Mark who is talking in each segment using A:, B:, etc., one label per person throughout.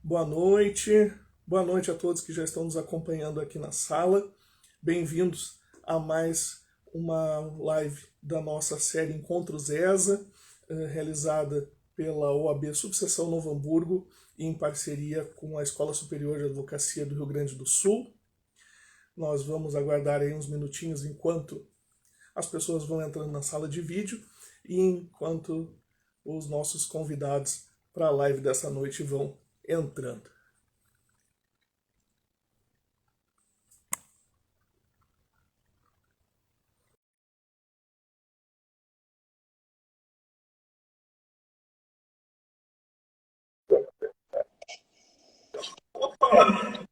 A: Boa noite a todos que já estão nos acompanhando aqui na sala. Bem-vindos a mais uma live da nossa série Encontros ESA, realizada pela OAB Subseção Novo Hamburgo em parceria com a Escola Superior de Advocacia do Rio Grande do Sul. Nós vamos aguardar aí uns minutinhos enquanto as pessoas vão entrando na sala de vídeo e enquanto os nossos convidados para a live dessa noite vão entrando.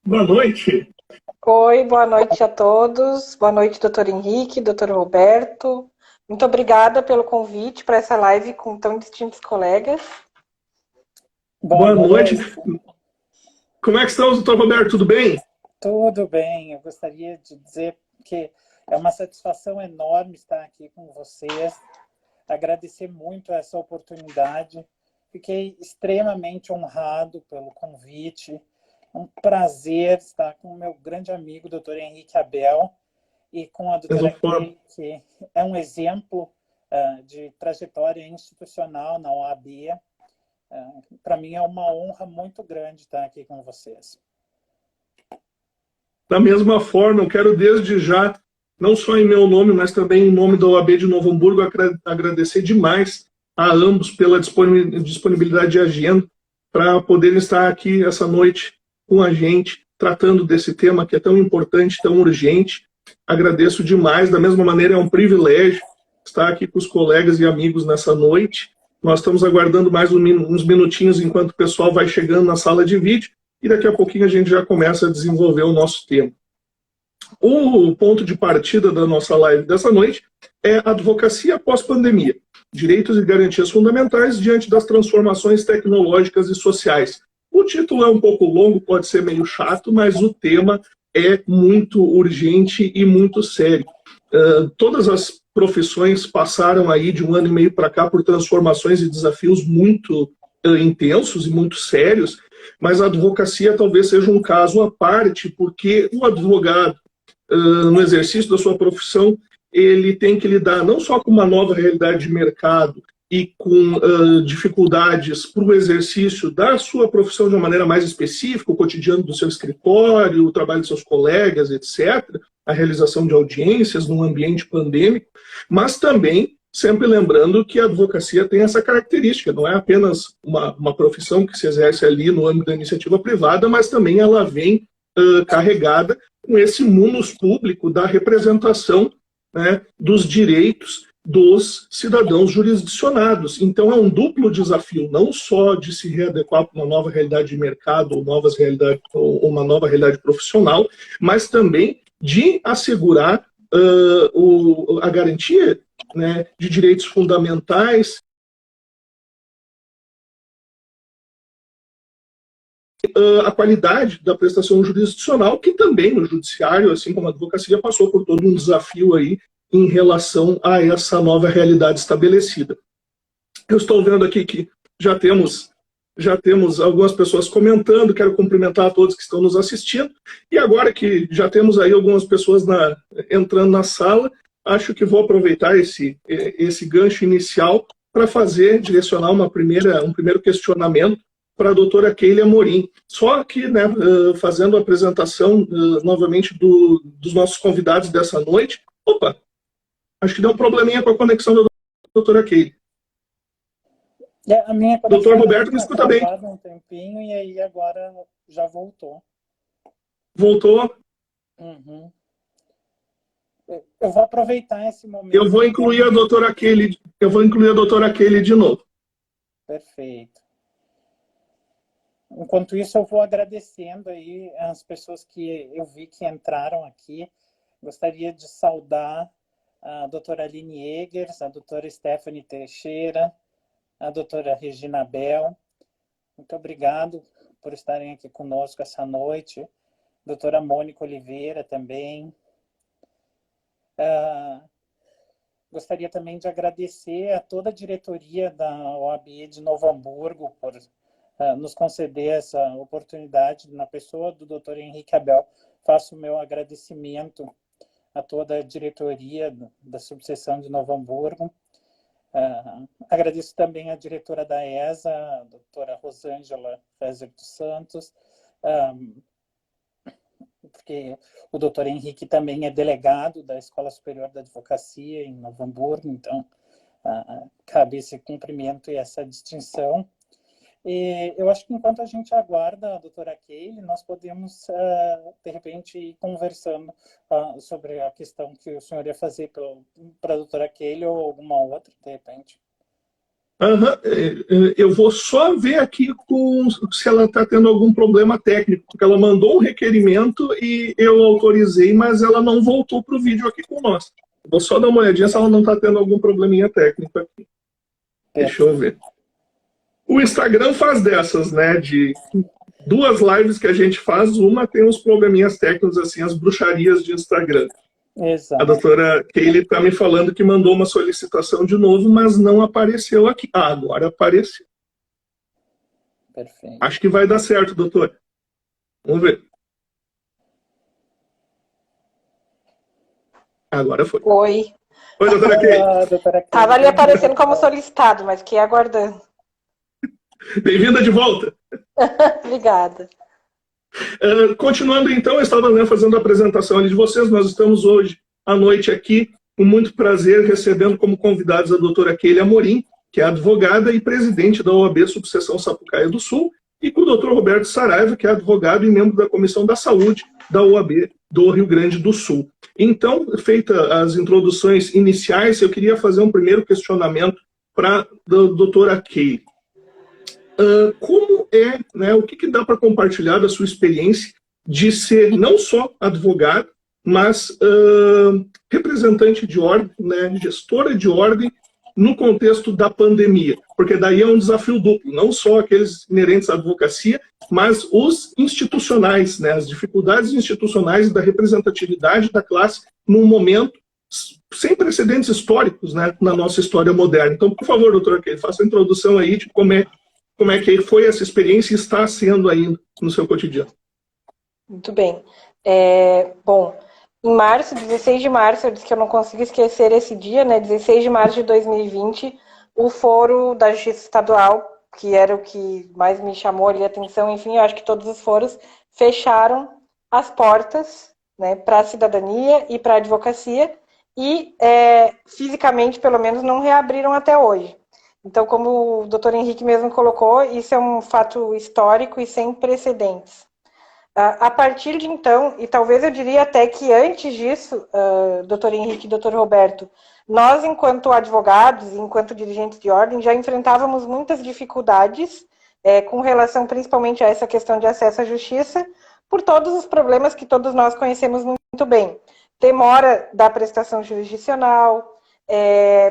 A: Boa noite.
B: Oi, boa noite a todos. Boa noite, doutor Henrique, doutor Roberto. Muito obrigada pelo convite para essa live com tão distintos colegas.
A: Boa noite. Como é que estamos, doutor Roberto? Tudo bem?
C: Tudo bem. Eu gostaria de dizer que é uma satisfação enorme estar aqui com vocês. Agradecer muito essa oportunidade. Fiquei extremamente honrado pelo convite. É um prazer estar com o meu grande amigo, doutor Henrique Abel, e com a doutora Kay, que é um exemplo de trajetória institucional na OAB. Para mim é uma honra muito grande estar aqui com vocês.
A: Da mesma forma, eu quero desde já, não só em meu nome, mas também em nome da OAB de Novo Hamburgo, agradecer demais a ambos pela disponibilidade de agenda para poderem estar aqui essa noite com a gente, tratando desse tema que é tão importante, tão urgente. Agradeço demais. Da mesma maneira, é um privilégio estar aqui com os colegas e amigos nessa noite. Nós estamos aguardando mais uns minutinhos enquanto o pessoal vai chegando na sala de vídeo e daqui a pouquinho a gente já começa a desenvolver o nosso tema. O ponto de partida da nossa live dessa noite é a advocacia pós-pandemia, direitos e garantias fundamentais diante das transformações tecnológicas e sociais. O título é um pouco longo, pode ser meio chato, mas o tema é muito urgente e muito sério. Todas as profissões passaram aí de um ano e meio para cá por transformações e desafios muito intensos e muito sérios, mas a advocacia talvez seja um caso à parte, porque o advogado, no exercício da sua profissão, ele tem que lidar não só com uma nova realidade de mercado e com dificuldades para o exercício da sua profissão de uma maneira mais específica, o cotidiano do seu escritório, o trabalho de seus colegas, etc., a realização de audiências num ambiente pandêmico, mas também sempre lembrando que a advocacia tem essa característica, não é apenas uma profissão que se exerce ali no âmbito da iniciativa privada, mas também ela vem carregada com esse munus público da representação, né, dos direitos dos cidadãos jurisdicionados. Então é um duplo desafio, não só de se readequar para uma nova realidade de mercado ou uma nova realidade profissional, mas também de assegurar a garantia, né, de direitos fundamentais, a qualidade da prestação jurisdicional, que também no judiciário, assim como a advocacia, passou por todo um desafio aí em relação a essa nova realidade estabelecida. Eu estou vendo aqui que já temos algumas pessoas comentando, quero cumprimentar a todos que estão nos assistindo, e agora que já temos aí algumas pessoas entrando na sala, acho que vou aproveitar esse gancho inicial para direcionar um primeiro questionamento para a doutora Keila Amorim. Só que, né, fazendo a apresentação novamente dos nossos convidados dessa noite, acho que deu um probleminha com a conexão da doutora Keila.
C: A minha
A: doutor Roberto me escuta bem.
C: Um tempinho e aí agora já voltou.
A: Voltou?
C: Uhum. Eu vou aproveitar esse momento.
A: Eu vou incluir a doutora Keila de novo.
C: Perfeito. Enquanto isso, eu vou agradecendo aí as pessoas que eu vi que entraram aqui. Gostaria de saudar a doutora Aline Eggers, a doutora Stephanie Teixeira, a doutora Regina Bell. Muito obrigado por estarem aqui conosco essa noite. Doutora Mônica Oliveira também. Gostaria também de agradecer a toda a diretoria da OAB de Novo Hamburgo por nos conceder essa oportunidade. Na pessoa do Dr. Henrique Abel, faço o meu agradecimento a toda a diretoria da subseção de Novo Hamburgo. Agradeço também a diretora da ESA, a doutora Rosângela Fezer dos Santos, porque o doutor Henrique também é delegado da Escola Superior da Advocacia em Novo Hamburgo, então cabe esse cumprimento e essa distinção. E eu acho que enquanto a gente aguarda a doutora Keile, nós podemos, de repente, ir conversando sobre a questão que o senhor ia fazer para a doutora Keile ou alguma outra, de repente.
A: Eu vou só ver aqui se ela está tendo algum problema técnico, porque ela mandou um requerimento e eu autorizei, mas ela não voltou para o vídeo aqui com nós. Vou só dar uma olhadinha se ela não está tendo algum probleminha técnico aqui. Deixa eu ver. O Instagram faz dessas, né? De 2 lives que a gente faz, uma tem uns probleminhas técnicos, assim, as bruxarias de Instagram.
C: Exato.
A: A doutora Keile está me falando que mandou uma solicitação de novo, mas não apareceu aqui. Agora apareceu.
C: Perfeito.
A: Acho que vai dar certo, doutora. Vamos ver. Agora foi.
B: Oi.
A: Oi, doutora Keile.
B: Estava ali aparecendo como solicitado, mas fiquei aguardando.
A: Bem-vinda de volta.
B: Obrigada.
A: Continuando então, eu estava fazendo a apresentação ali de vocês. Nós estamos hoje à noite aqui, com muito prazer, recebendo como convidados a doutora Keile Amorim, que é advogada e presidente da OAB Subseção Sapucaia do Sul, e com o doutor Roberto Saraiva, que é advogado e membro da Comissão da Saúde da OAB do Rio Grande do Sul. Então, feitas as introduções iniciais, eu queria fazer um primeiro questionamento para a doutora Keile. Como é, né, o que dá para compartilhar da sua experiência de ser não só advogada, mas representante de ordem, né, gestora de ordem no contexto da pandemia? Porque daí é um desafio duplo, não só aqueles inerentes à advocacia, mas os institucionais, né, as dificuldades institucionais da representatividade da classe num momento sem precedentes históricos, né, na nossa história moderna. Então, por favor, doutora Keile, faça a introdução aí de como é que foi essa experiência e está sendo ainda no seu cotidiano.
B: Muito bem. Bom, em março, 16 de março, eu disse que eu não consigo esquecer esse dia, né? 16 de março de 2020, o Foro da Justiça Estadual, que era o que mais me chamou ali a atenção, enfim, eu acho que todos os foros fecharam as portas, né, para a cidadania e para a advocacia e, fisicamente, pelo menos, não reabriram até hoje. Então, como o doutor Henrique mesmo colocou, isso é um fato histórico e sem precedentes. A partir de então, e talvez eu diria até que antes disso, doutor Henrique e doutor Roberto, nós, enquanto advogados, enquanto dirigentes de ordem, já enfrentávamos muitas dificuldades com relação principalmente a essa questão de acesso à justiça, por todos os problemas que todos nós conhecemos muito bem. Demora da prestação jurisdicional,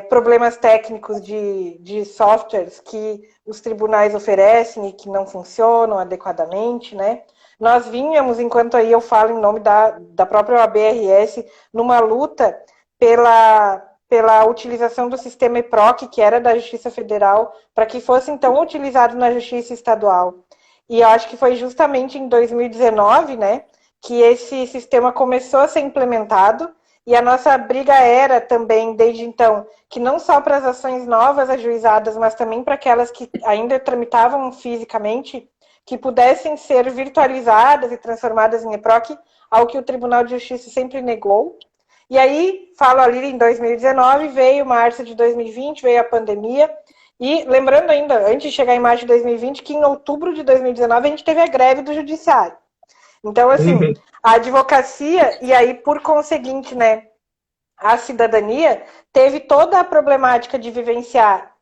B: problemas técnicos de softwares que os tribunais oferecem e que não funcionam adequadamente, né? Nós vínhamos, enquanto aí eu falo em nome da própria OAB-RS, numa luta pela utilização do sistema EPROC, que era da Justiça Federal, para que fosse então utilizado na Justiça Estadual. E eu acho que foi justamente em 2019, né, que esse sistema começou a ser implementado. E a nossa briga era também, desde então, que não só para as ações novas ajuizadas, mas também para aquelas que ainda tramitavam fisicamente, que pudessem ser virtualizadas e transformadas em EPROC, ao que o Tribunal de Justiça sempre negou. E aí, falo ali em 2019, veio março de 2020, veio a pandemia, e lembrando ainda, antes de chegar em março de 2020, que em outubro de 2019 a gente teve a greve do Judiciário. Então, assim, a advocacia, e aí, por conseguinte, né, a cidadania, teve toda a problemática de vivenciar,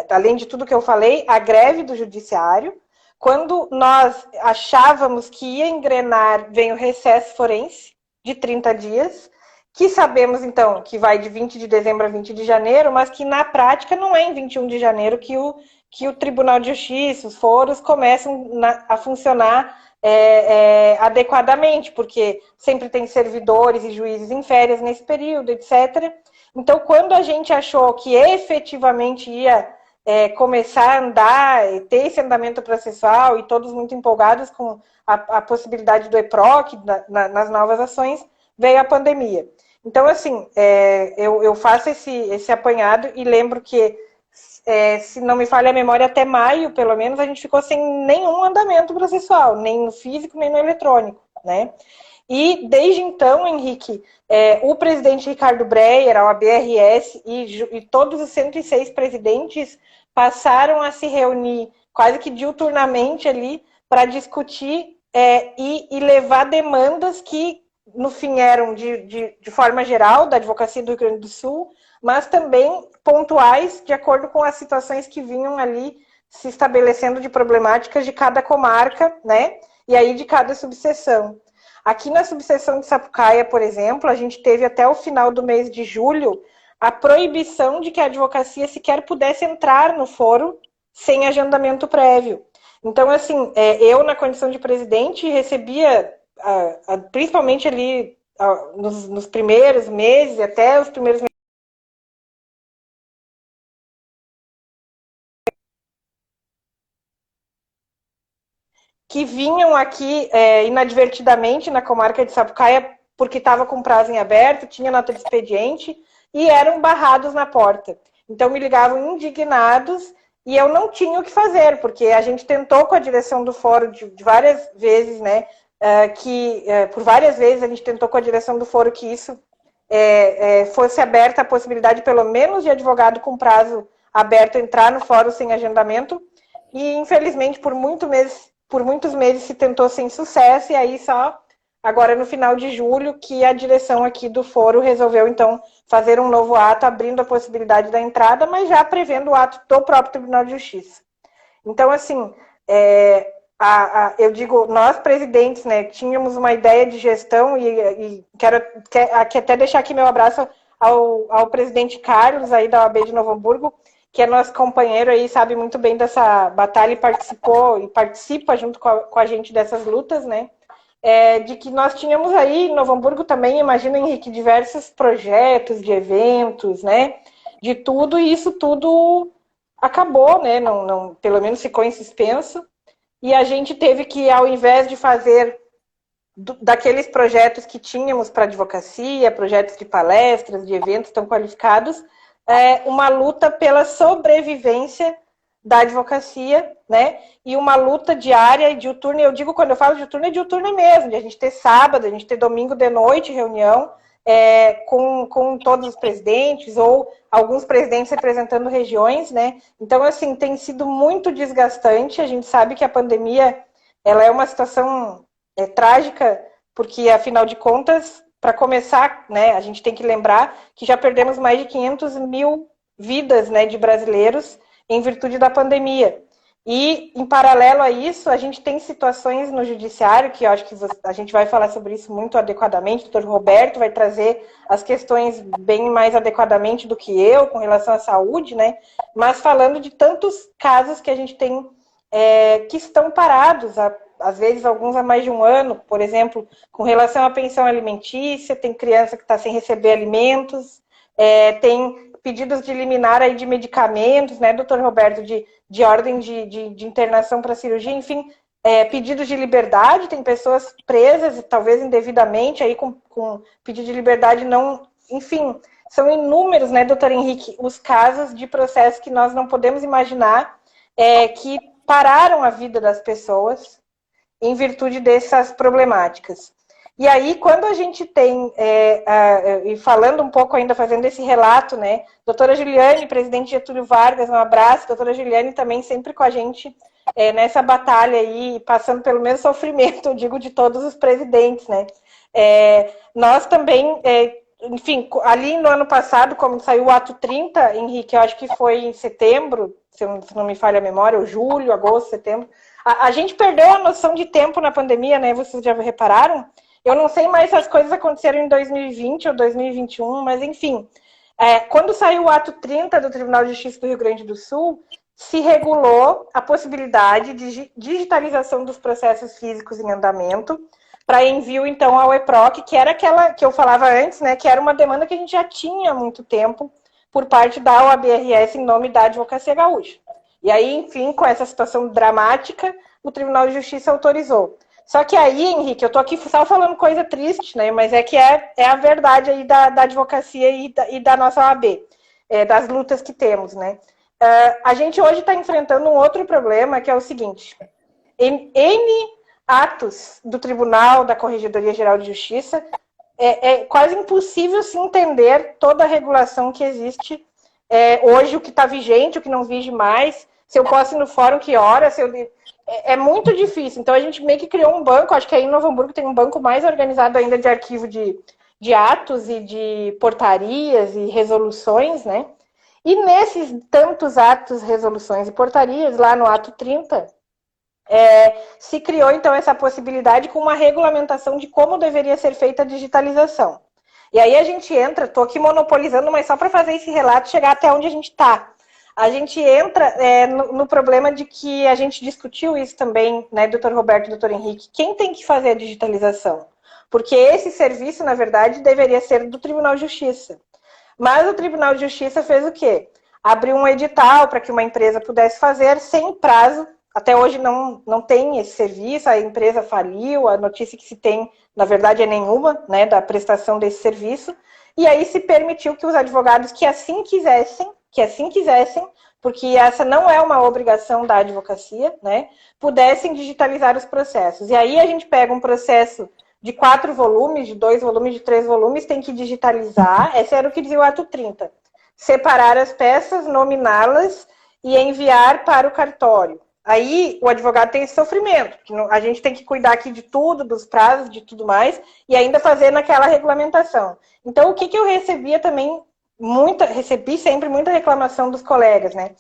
B: além de tudo que eu falei, a greve do Judiciário. Quando nós achávamos que ia engrenar, vem o recesso forense de 30 dias, que sabemos, então, que vai de 20 de dezembro a 20 de janeiro, mas que, na prática, não é em 21 de janeiro que o Tribunal de Justiça, os foros, começam a funcionar adequadamente, porque sempre tem servidores e juízes em férias nesse período, etc. Então, quando a gente achou que efetivamente ia começar a andar, ter esse andamento processual e todos muito empolgados com a possibilidade do EPROC nas novas ações, veio a pandemia. Então, assim, eu faço esse apanhado e lembro que, se não me falha a memória, até maio, pelo menos, a gente ficou sem nenhum andamento processual, nem no físico, nem no eletrônico, né? E, desde então, Henrique, o presidente Ricardo Breyer, a OAB-RS e todos os 106 presidentes passaram a se reunir quase que diuturnamente ali para discutir e levar demandas que, no fim, eram de forma geral da advocacia do Rio Grande do Sul, mas também pontuais, de acordo com as situações que vinham ali se estabelecendo de problemáticas de cada comarca, né? E aí de cada subseção. Aqui na subseção de Sapucaia, por exemplo, a gente teve até o final do mês de julho a proibição de que a advocacia sequer pudesse entrar no foro sem agendamento prévio. Então, assim, eu, na condição de presidente, recebia, principalmente ali nos primeiros meses, até os primeiros meses, que vinham aqui inadvertidamente na comarca de Sapucaia, porque estava com prazo em aberto, tinha nota de expediente, e eram barrados na porta. Então me ligavam indignados e eu não tinha o que fazer, porque a gente tentou com a direção do fórum de várias vezes, né? Por várias vezes a gente tentou com a direção do fórum que isso fosse aberta a possibilidade, pelo menos, de advogado com prazo aberto entrar no fórum sem agendamento, e infelizmente por muitos meses se tentou sem sucesso, e aí só agora no final de julho que a direção aqui do fórum resolveu então fazer um novo ato, abrindo a possibilidade da entrada, mas já prevendo o ato do próprio Tribunal de Justiça. Então, assim, eu digo, nós presidentes, né, tínhamos uma ideia de gestão e quero até deixar aqui meu abraço ao presidente Carlos aí da OAB de Novo Hamburgo, que é nosso companheiro aí, sabe muito bem dessa batalha e participa junto com a gente dessas lutas, né? De que nós tínhamos aí em Novo Hamburgo também, imagina, Henrique, diversos projetos de eventos, né? De tudo, e isso tudo acabou, né? Não, pelo menos ficou em suspenso. E a gente teve que, ao invés de fazer daqueles projetos que tínhamos para advocacia, projetos de palestras, de eventos tão qualificados, uma luta pela sobrevivência da advocacia, né? E uma luta diária e diuturna. Eu digo, quando eu falo diuturna, é diuturna mesmo, de a gente ter sábado, a gente ter domingo de noite reunião com todos os presidentes ou alguns presidentes representando regiões, né? Então, assim, tem sido muito desgastante. A gente sabe que a pandemia ela é uma situação trágica, porque, afinal de contas, para começar, né, a gente tem que lembrar que já perdemos mais de 500 mil vidas, né, de brasileiros em virtude da pandemia. E, em paralelo a isso, a gente tem situações no judiciário, que eu acho que a gente vai falar sobre isso muito adequadamente, o doutor Roberto vai trazer as questões bem mais adequadamente do que eu, com relação à saúde, né? Mas falando de tantos casos que a gente tem que estão parados, às vezes alguns há mais de um ano, por exemplo, com relação à pensão alimentícia, tem criança que está sem receber alimentos, tem pedidos de liminar aí de medicamentos, né, doutor Roberto, de ordem de internação para cirurgia, enfim, pedidos de liberdade, tem pessoas presas, talvez indevidamente, aí com pedido de liberdade não, enfim, são inúmeros, né, doutor Henrique, os casos de processos que nós não podemos imaginar que pararam a vida das pessoas em virtude dessas problemáticas. E aí, quando a gente tem, e falando um pouco ainda, fazendo esse relato, né, doutora Juliane, presidente Getúlio Vargas, um abraço, doutora Juliane também sempre com a gente nessa batalha aí, passando pelo mesmo sofrimento, eu digo, de todos os presidentes, né. Nós também, enfim, ali no ano passado, como saiu o ato 30, Henrique, eu acho que foi em setembro, se não me falha a memória, ou julho, agosto, setembro, a gente perdeu a noção de tempo na pandemia, né, vocês já repararam? Eu não sei mais se as coisas aconteceram em 2020 ou 2021, mas enfim, quando saiu o ato 30 do Tribunal de Justiça do Rio Grande do Sul, se regulou a possibilidade de digitalização dos processos físicos em andamento para envio, então, ao EPROC, que era aquela que eu falava antes, né, que era uma demanda que a gente já tinha há muito tempo por parte da OAB-RS em nome da Advocacia Gaúcha. E aí, enfim, com essa situação dramática, o Tribunal de Justiça autorizou. Só que aí, Henrique, eu estou aqui só falando coisa triste, né? Mas é que é a verdade aí da advocacia e da nossa OAB, das lutas que temos, né? A gente hoje está enfrentando um outro problema, que é o seguinte: N atos do Tribunal, da Corregedoria Geral de Justiça, é quase impossível se entender toda a regulação que existe hoje, o que está vigente, o que não vige mais, se eu posso ir no fórum, que hora, é muito difícil. Então a gente meio que criou um banco, acho que aí em Novo Hamburgo tem um banco mais organizado ainda de arquivo de atos e de portarias e resoluções, né? E nesses tantos atos, resoluções e portarias, lá no ato 30, se criou, então, essa possibilidade com uma regulamentação de como deveria ser feita a digitalização. E aí a gente entra, estou aqui monopolizando, mas só para fazer esse relato chegar até onde a gente está. A gente entra no problema de que a gente discutiu isso também, né, doutor Roberto e doutor Henrique, quem tem que fazer a digitalização? Porque esse serviço, na verdade, deveria ser do Tribunal de Justiça. Mas o Tribunal de Justiça fez o quê? Abriu um edital para que uma empresa pudesse fazer sem prazo. Até hoje não tem esse serviço, a empresa faliu, a notícia que se tem, na verdade, é nenhuma, né, da prestação desse serviço. E aí se permitiu que os advogados que assim quisessem, porque essa não é uma obrigação da advocacia, né, pudessem digitalizar os processos. E aí a gente pega um processo de 4 volumes, de 2 volumes, de 3 volumes, tem que digitalizar, esse era o que dizia o ato 30. Separar as peças, nominá-las e enviar para o cartório. Aí o advogado tem esse sofrimento, que a gente tem que cuidar aqui de tudo, dos prazos, de tudo mais, e ainda fazer naquela regulamentação. Então, o que eu recebia também, recebi sempre muita reclamação dos colegas, né?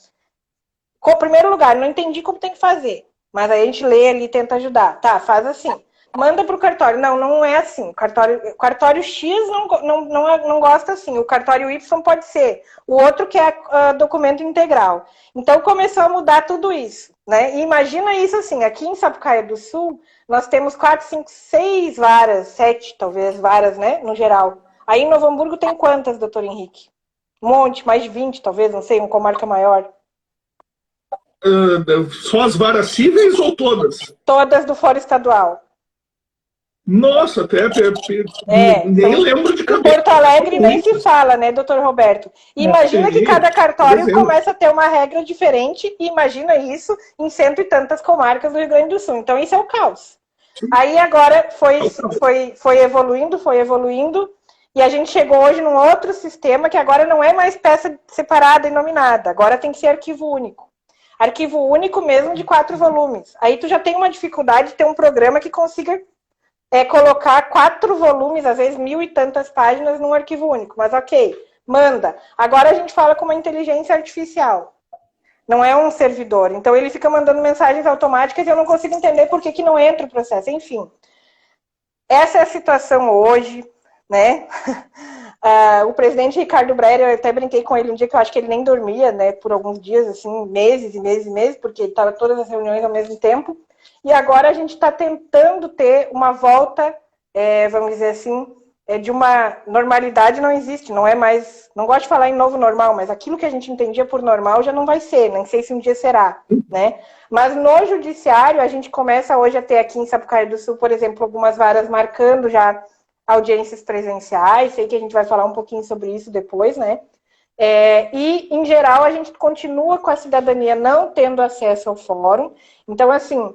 B: Em primeiro lugar, não entendi como tem que fazer, mas aí a gente lê ali e tenta ajudar. Tá, faz assim. Manda para o cartório. Não é assim. O cartório X não gosta assim. O cartório Y pode ser. O outro quer documento integral. Então, começou a mudar tudo isso, né? E imagina isso assim. Aqui em Sapucaia do Sul, nós temos 4, 5, 6 varas, 7 talvez varas, né? No geral. Aí em Novo Hamburgo tem quantas, doutor Henrique? Um monte, mais de 20 talvez, não sei, uma comarca maior.
A: Só as varas cíveis ou todas?
B: Todas do Fórum Estadual.
A: Nossa, nem lembro de cabeça.
B: Em Porto Alegre nem se fala, né, doutor Roberto? E imagina que cada cartório começa a ter uma regra diferente, e imagina isso em 100 e tantas comarcas do Rio Grande do Sul. Então isso é o caos. Aí agora foi evoluindo, e a gente chegou hoje num outro sistema que agora não é mais peça separada e nominada, agora tem que ser arquivo único. Arquivo único mesmo de 4 volumes. Aí tu já tem uma dificuldade de ter um programa que consiga colocar 4 volumes, às vezes 1000 e tantas páginas num arquivo único. Mas ok, manda. Agora a gente fala com uma inteligência artificial. Não é um servidor. Então ele fica mandando mensagens automáticas e eu não consigo entender por que não entra o processo. Enfim, essa é a situação hoje, né? O presidente Ricardo Breyer, eu até brinquei com ele um dia que eu acho que ele nem dormia, né? Por alguns dias, assim, meses e meses e meses, porque ele estava todas as reuniões ao mesmo tempo. E agora a gente está tentando ter uma volta, vamos dizer assim, de uma normalidade não existe, não é mais, não gosto de falar em novo normal, mas aquilo que a gente entendia por normal já não vai ser, nem sei se um dia será, né? Mas no judiciário a gente começa hoje a ter aqui em Sapucaia do Sul, por exemplo, algumas varas marcando já audiências presenciais, sei que a gente vai falar um pouquinho sobre isso depois, né? E, em geral, a gente continua com a cidadania não tendo acesso ao fórum. Então, assim,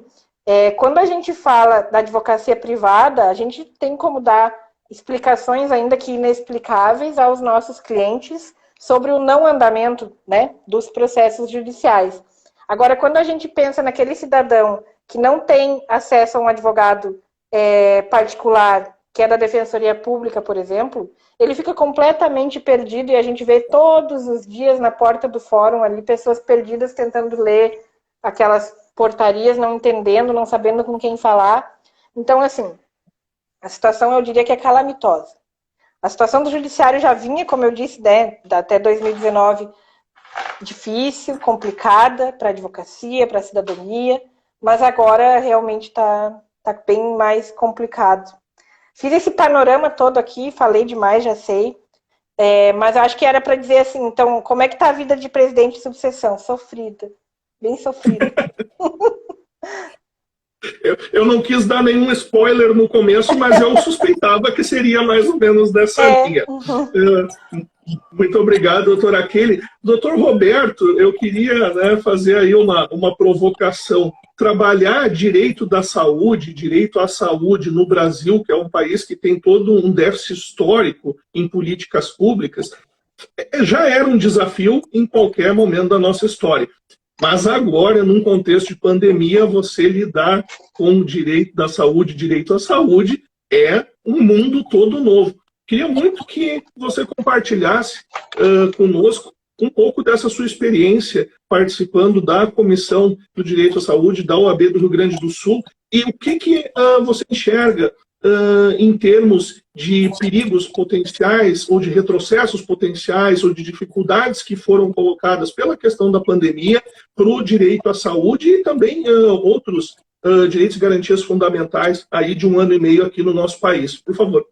B: quando a gente fala da advocacia privada, a gente tem como dar explicações ainda que inexplicáveis aos nossos clientes sobre o não andamento, né, dos processos judiciais. Agora, quando a gente pensa naquele cidadão que não tem acesso a um advogado particular, que é da Defensoria Pública, por exemplo, ele fica completamente perdido e a gente vê todos os dias na porta do fórum ali pessoas perdidas tentando ler aquelas portarias, não entendendo, não sabendo com quem falar. Então, assim, a situação eu diria que é calamitosa. A situação do judiciário já vinha, como eu disse, né, até 2019, difícil, complicada para a advocacia, para a cidadania, mas agora realmente está bem mais complicado. Fiz esse panorama todo aqui, falei demais, já sei. Mas eu acho que era para dizer assim, então, como é que tá a vida de presidente de subseção? Sofrida, bem sofrida.
A: Eu não quis dar nenhum spoiler no começo, mas eu suspeitava que seria mais ou menos dessa linha. Muito obrigado, doutora Kelly. Doutor Roberto, eu queria, né, fazer aí uma provocação. Trabalhar direito da saúde, direito à saúde no Brasil, que é um país que tem todo um déficit histórico em políticas públicas, já era um desafio em qualquer momento da nossa história. Mas agora, num contexto de pandemia, você lidar com o direito da saúde, direito à saúde, é um mundo todo novo. Queria muito que você compartilhasse conosco um pouco dessa sua experiência participando da Comissão do Direito à Saúde da OAB do Rio Grande do Sul e o que você enxerga em termos de perigos potenciais ou de retrocessos potenciais ou de dificuldades que foram colocadas pela questão da pandemia para o direito à saúde e também outros direitos e garantias fundamentais aí de 1 ano e meio aqui no nosso país. Por favor.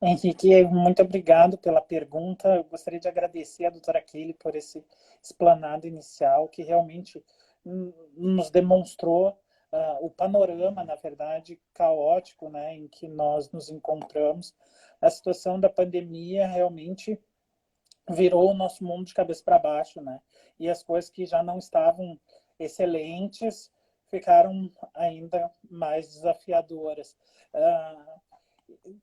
C: Henrique, muito obrigado pela pergunta. Eu gostaria de agradecer a doutora Kelly por esse explanado inicial, que realmente nos demonstrou o panorama, na verdade, caótico, né, em que nós nos encontramos. A situação da pandemia realmente virou o nosso mundo de cabeça para baixo, né? E as coisas que já não estavam excelentes ficaram ainda mais desafiadoras.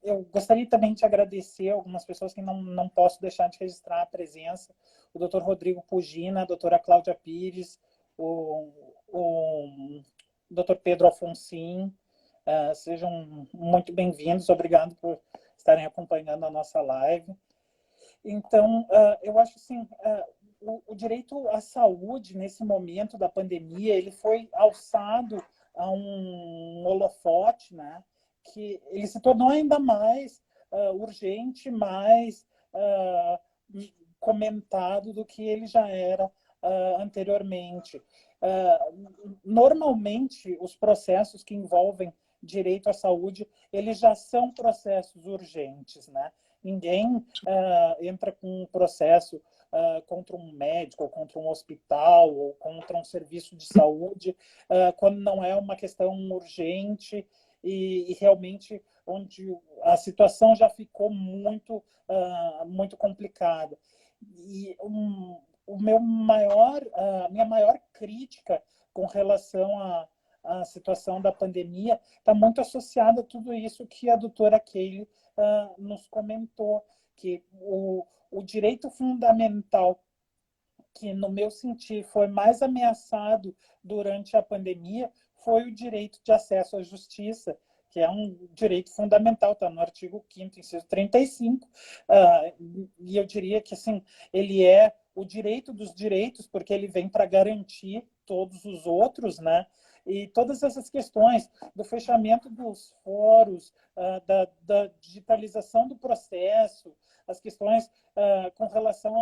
C: Eu gostaria também de agradecer algumas pessoas que não posso deixar de registrar a presença. O Dr. Rodrigo Pugina, a doutora Cláudia Pires, o Dr. Pedro Alfonsin. Sejam muito bem-vindos. Obrigado por estarem acompanhando a nossa live. Então, eu acho assim, o direito à saúde, nesse momento da pandemia, ele foi alçado a um holofote, né? Que ele se tornou ainda mais urgente, mais comentado do que ele já era anteriormente. Normalmente, os processos que envolvem direito à saúde, eles já são processos urgentes, né? Ninguém entra com um processo contra um médico, ou contra um hospital, ou contra um serviço de saúde, quando não é uma questão urgente e realmente onde a situação já ficou muito complicada. E minha maior crítica com relação à situação da pandemia está muito associada a tudo isso que a doutora Kelly nos comentou, que o direito fundamental que, no meu sentir, foi mais ameaçado durante a pandemia foi o direito de acesso à justiça, que é um direito fundamental, está no artigo 5º, inciso 35, e eu diria que assim, ele é o direito dos direitos, porque ele vem para garantir todos os outros, né? E todas essas questões do fechamento dos fóruns, da digitalização do processo, as questões com relação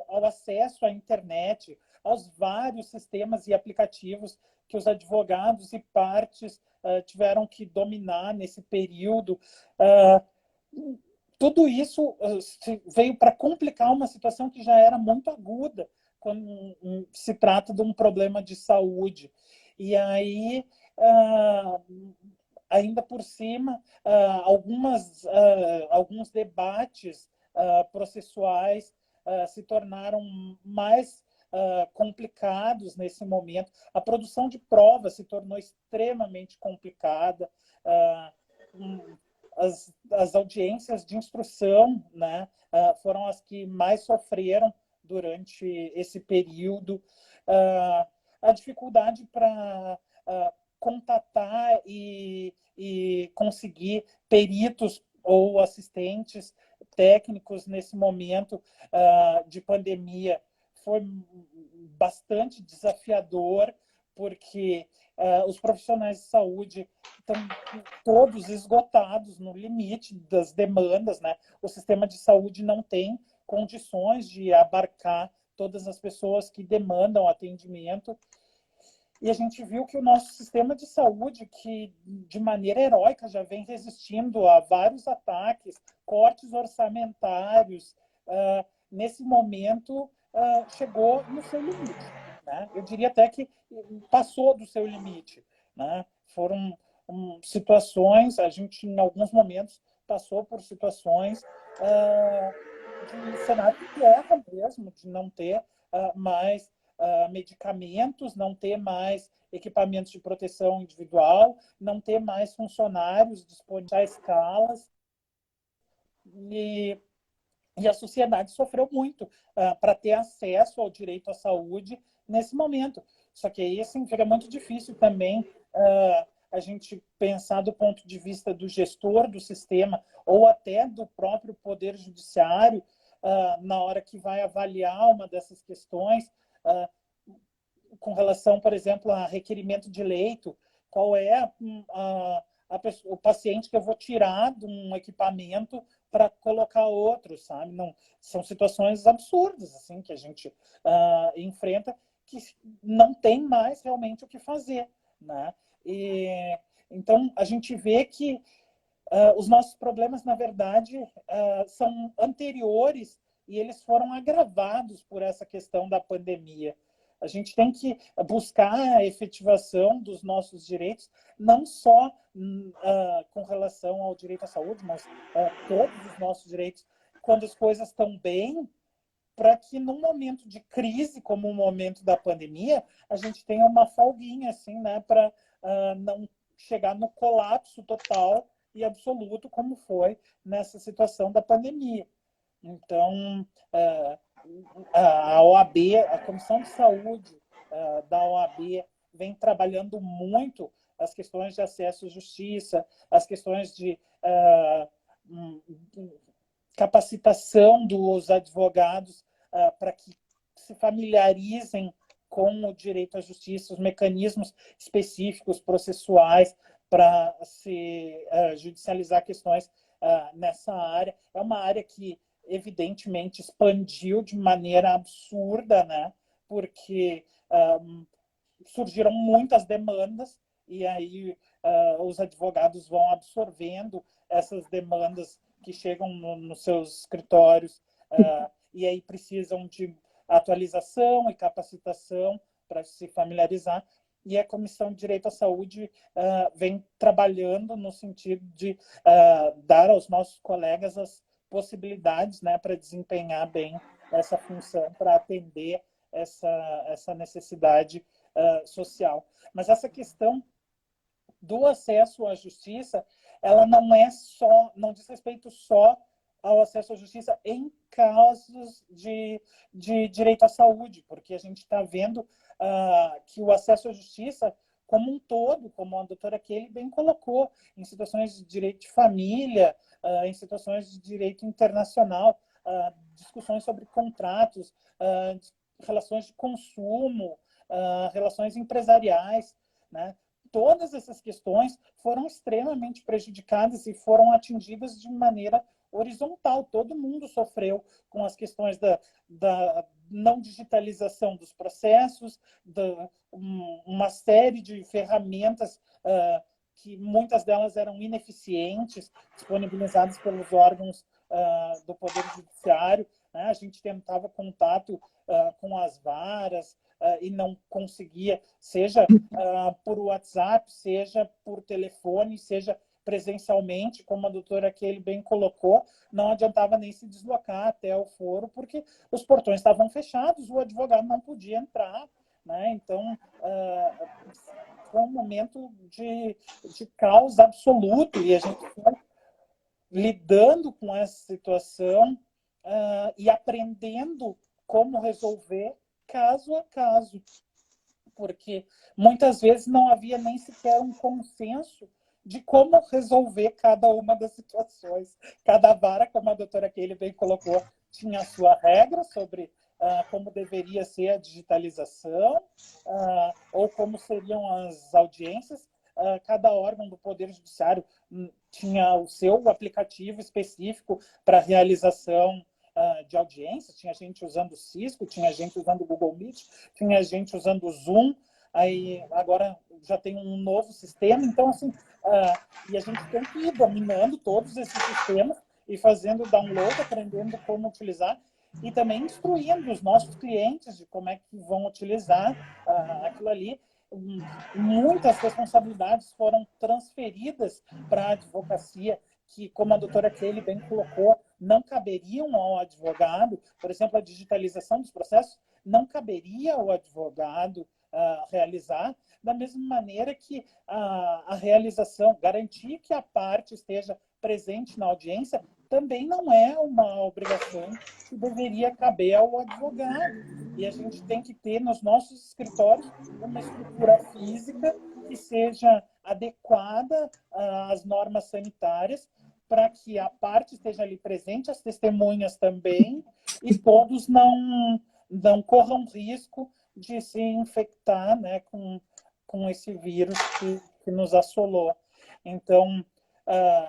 C: ao acesso à internet, aos vários sistemas e aplicativos que os advogados e partes tiveram que dominar nesse período. Tudo isso veio para complicar uma situação que já era muito aguda quando se trata de um problema de saúde. E aí, ainda por cima, alguns debates processuais se tornaram mais complicados nesse momento. A produção de provas se tornou extremamente complicada. As audiências de instrução, né, foram as que mais sofreram durante esse período. A dificuldade para contatar e conseguir peritos ou assistentes técnicos nesse momento de pandemia foi bastante desafiador, porque os profissionais de saúde estão todos esgotados no limite das demandas, né? O sistema de saúde não tem condições de abarcar todas as pessoas que demandam atendimento. E a gente viu que o nosso sistema de saúde, que de maneira heróica já vem resistindo a vários ataques, cortes orçamentários, nesse momento chegou no seu limite, né? Eu diria até que passou do seu limite, né? Foram situações, a gente em alguns momentos passou por situações de cenário de guerra mesmo, de não ter mais medicamentos, não ter mais equipamentos de proteção individual, não ter mais funcionários disponíveis a escalas. E a sociedade sofreu muito para ter acesso ao direito à saúde nesse momento. Só que aí assim, fica muito difícil também a gente pensar do ponto de vista do gestor do sistema ou até do próprio Poder Judiciário na hora que vai avaliar uma dessas questões com relação, por exemplo, a requerimento de leito, qual é o paciente que eu vou tirar de um equipamento para colocar outro, sabe? Não, são situações absurdas assim que a gente enfrenta, que não tem mais realmente o que fazer, né? Então a gente vê que os nossos problemas, na verdade, são anteriores e eles foram agravados por essa questão da pandemia. A gente tem que buscar a efetivação dos nossos direitos, não só com relação ao direito à saúde, mas todos os nossos direitos, quando as coisas estão bem, para que num momento de crise, como o momento da pandemia, a gente tenha uma folguinha, assim, né, para não chegar no colapso total e absoluto, como foi nessa situação da pandemia. Então, a OAB, a Comissão de Saúde da OAB vem trabalhando muito as questões de acesso à justiça, as questões de capacitação dos advogados para que se familiarizem com o direito à justiça, os mecanismos específicos processuais para se judicializar questões nessa área. É uma área que evidentemente expandiu de maneira absurda, né? Porque surgiram muitas demandas e aí os advogados vão absorvendo essas demandas que chegam nos seus escritórios e aí precisam de atualização e capacitação para se familiarizar. E a Comissão de Direito à Saúde vem trabalhando no sentido de dar aos nossos colegas as possibilidades, né, para desempenhar bem essa função, para atender essa necessidade social. Mas essa questão do acesso à justiça, ela não diz respeito só ao acesso à justiça em casos de direito à saúde, porque a gente está vendo que o acesso à justiça como um todo, como a doutora Kelly bem colocou, em situações de direito de família, em situações de direito internacional, discussões sobre contratos, relações de consumo, relações empresariais, né? Todas essas questões foram extremamente prejudicadas e foram atingidas de maneira horizontal. Todo mundo sofreu com as questões da não digitalização dos processos, uma série de ferramentas que muitas delas eram ineficientes, disponibilizadas pelos órgãos do Poder Judiciário, né? A gente tentava contato com as varas e não conseguia, seja por WhatsApp, seja por telefone, seja presencialmente, como a doutora Kelly bem colocou, não adiantava nem se deslocar até o foro, porque os portões estavam fechados, o advogado não podia entrar, né? Então, foi um momento de caos absoluto, e a gente foi lidando com essa situação e aprendendo como resolver caso a caso, porque muitas vezes não havia nem sequer um consenso de como resolver cada uma das situações. Cada vara, como a doutora Kelly bem colocou, tinha a sua regra sobre como deveria ser a digitalização ou como seriam as audiências. Cada órgão do Poder Judiciário tinha o seu aplicativo específico para realização de audiências. Tinha gente usando o Cisco, tinha gente usando o Google Meet, tinha gente usando o Zoom. aí agora já tem um novo sistema, então assim, e a gente tem que ir dominando todos esses sistemas e fazendo download, aprendendo como utilizar e também instruindo os nossos clientes de como é que vão utilizar aquilo ali. Muitas responsabilidades foram transferidas para a advocacia, que, como a doutora Kelly bem colocou, não caberiam ao advogado. Por exemplo, a digitalização dos processos não caberia ao advogado realizar, da mesma maneira que a realização, garantir que a parte esteja presente na audiência, também não é uma obrigação que deveria caber ao advogado. E a gente tem que ter nos nossos escritórios uma estrutura física que seja adequada às normas sanitárias, para que a parte esteja ali presente, as testemunhas também, e todos não corram risco de se infectar, né, com esse vírus que nos assolou. Então,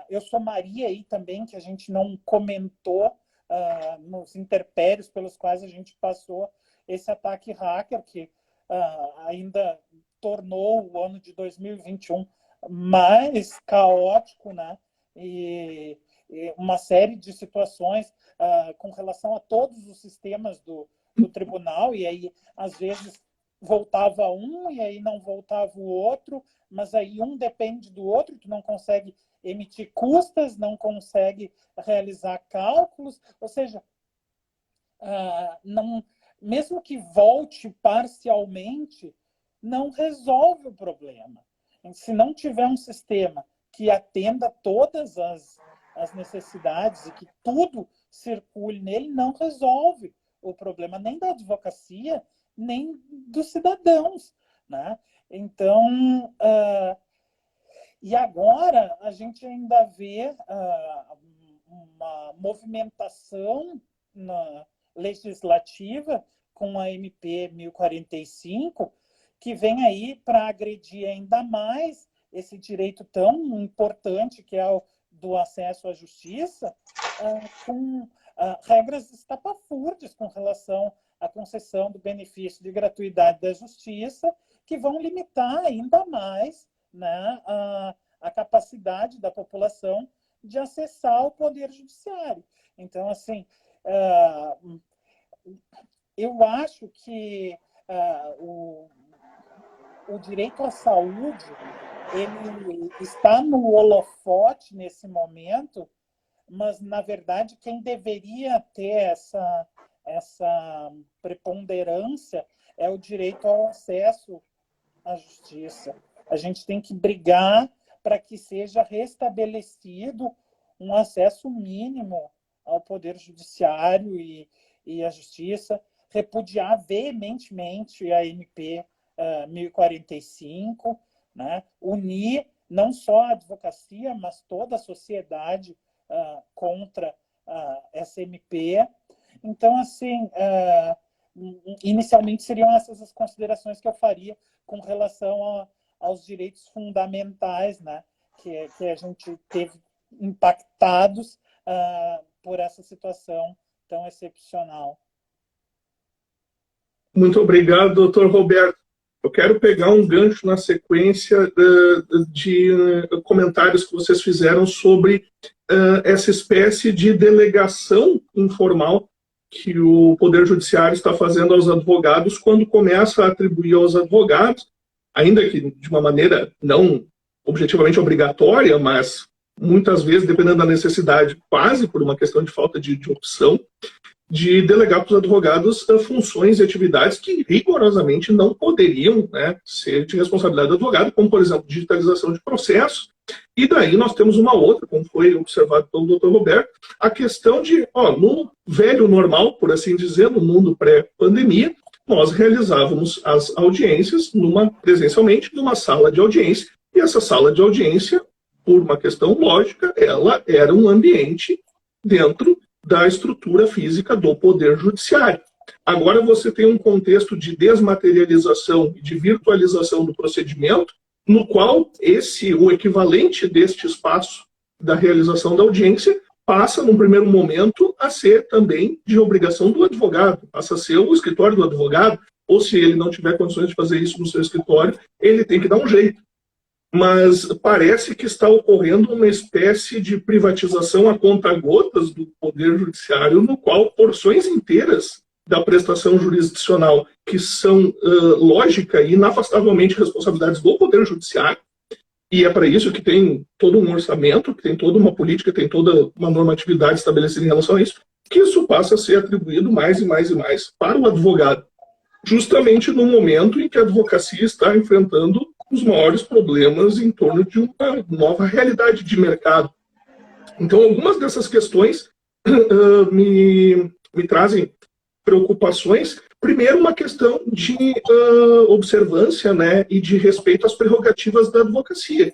C: eu somaria aí também, que a gente não comentou nos interpérios pelos quais a gente passou esse ataque hacker, que ainda tornou o ano de 2021 mais caótico, né? E uma série de situações com relação a todos os sistemas do tribunal, e aí, às vezes, voltava um e aí não voltava o outro, mas aí um depende do outro, tu não consegue emitir custas, não consegue realizar cálculos, ou seja, não, mesmo que volte parcialmente, não resolve o problema. Se não tiver um sistema que atenda todas as necessidades e que tudo circule nele, não resolve o problema nem da advocacia, nem dos cidadãos, né? Então, e agora a gente ainda vê uma movimentação legislativa com a MP 1045, que vem aí para agredir ainda mais esse direito tão importante que é o do acesso à justiça, com regras estapafúrdias com relação à concessão do benefício de gratuidade da justiça, que vão limitar ainda mais, né, a capacidade da população de acessar o poder judiciário. Então, assim, eu acho que o direito à saúde ele está no holofote nesse momento, mas, na verdade, quem deveria ter essa preponderância é o direito ao acesso à justiça. A gente tem que brigar para que seja restabelecido um acesso mínimo ao poder judiciário e à justiça, repudiar veementemente a MP 1045, né? Unir não só a advocacia, mas toda a sociedade contra essa MP. Então, assim, inicialmente seriam essas as considerações que eu faria com relação aos direitos fundamentais, né, que a gente teve impactados por essa situação tão excepcional.
A: Muito obrigado, doutor Roberto. Eu quero pegar um gancho na sequência de comentários que vocês fizeram sobre essa espécie de delegação informal que o Poder Judiciário está fazendo aos advogados quando começa a atribuir aos advogados, ainda que de uma maneira não objetivamente obrigatória, mas muitas vezes, dependendo da necessidade, quase por uma questão de falta de opção, de delegar para os advogados funções e atividades que rigorosamente não poderiam, né, ser de responsabilidade do advogado, como, por exemplo, digitalização de processos. E daí nós temos uma outra, como foi observado pelo Dr. Roberto, a questão de, no velho normal, por assim dizer, no mundo pré-pandemia, nós realizávamos as audiências presencialmente numa sala de audiência, e essa sala de audiência, por uma questão lógica, ela era um ambiente dentro da estrutura física do Poder Judiciário. Agora você tem um contexto de desmaterialização e de virtualização do procedimento, no qual o equivalente deste espaço da realização da audiência passa, num primeiro momento, a ser também de obrigação do advogado, passa a ser o escritório do advogado, ou se ele não tiver condições de fazer isso no seu escritório, ele tem que dar um jeito. Mas parece que está ocorrendo uma espécie de privatização a conta-gotas do Poder Judiciário, no qual porções inteiras da prestação jurisdicional, que são lógica e inafastavelmente responsabilidades do Poder Judiciário, e é para isso que tem todo um orçamento, que tem toda uma política, tem toda uma normatividade estabelecida em relação a isso, que isso passa a ser atribuído mais e mais e mais para o advogado, justamente no momento em que a advocacia está enfrentando os maiores problemas em torno de uma nova realidade de mercado. Então, algumas dessas questões me trazem preocupações. Primeiro, uma questão de observância, né, e de respeito às prerrogativas da advocacia.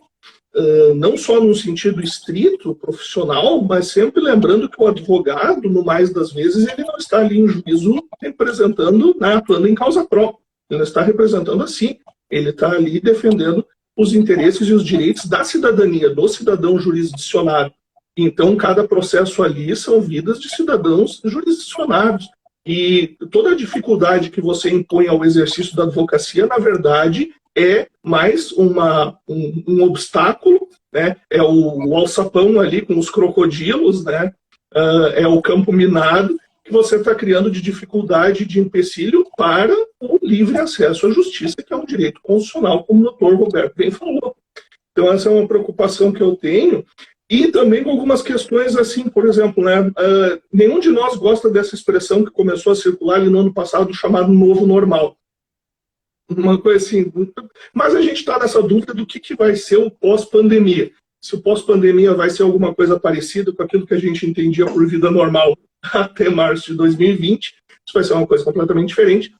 A: Não só no sentido estrito, profissional, mas sempre lembrando que o advogado, no mais das vezes, ele não está ali em juízo representando, né, atuando em causa própria. Ele não está representando assim. Ele está ali defendendo os interesses e os direitos da cidadania, do cidadão jurisdicionado. Então, cada processo ali são vidas de cidadãos jurisdicionados. E toda a dificuldade que você impõe ao exercício da advocacia, na verdade, é mais um obstáculo, né? É o alçapão ali com os crocodilos, né? É o campo minado que você está criando de dificuldade, de empecilho para o livre acesso à justiça, que é um direito constitucional, como o doutor Roberto bem falou. Então, essa é uma preocupação que eu tenho. E também com algumas questões assim, por exemplo, né, nenhum de nós gosta dessa expressão que começou a circular ali no ano passado, chamado novo normal. Uma coisa assim, mas a gente está nessa dúvida do que vai ser o pós-pandemia. Se o pós-pandemia vai ser alguma coisa parecida com aquilo que a gente entendia por vida normal até março de 2020, isso vai ser uma coisa completamente diferente.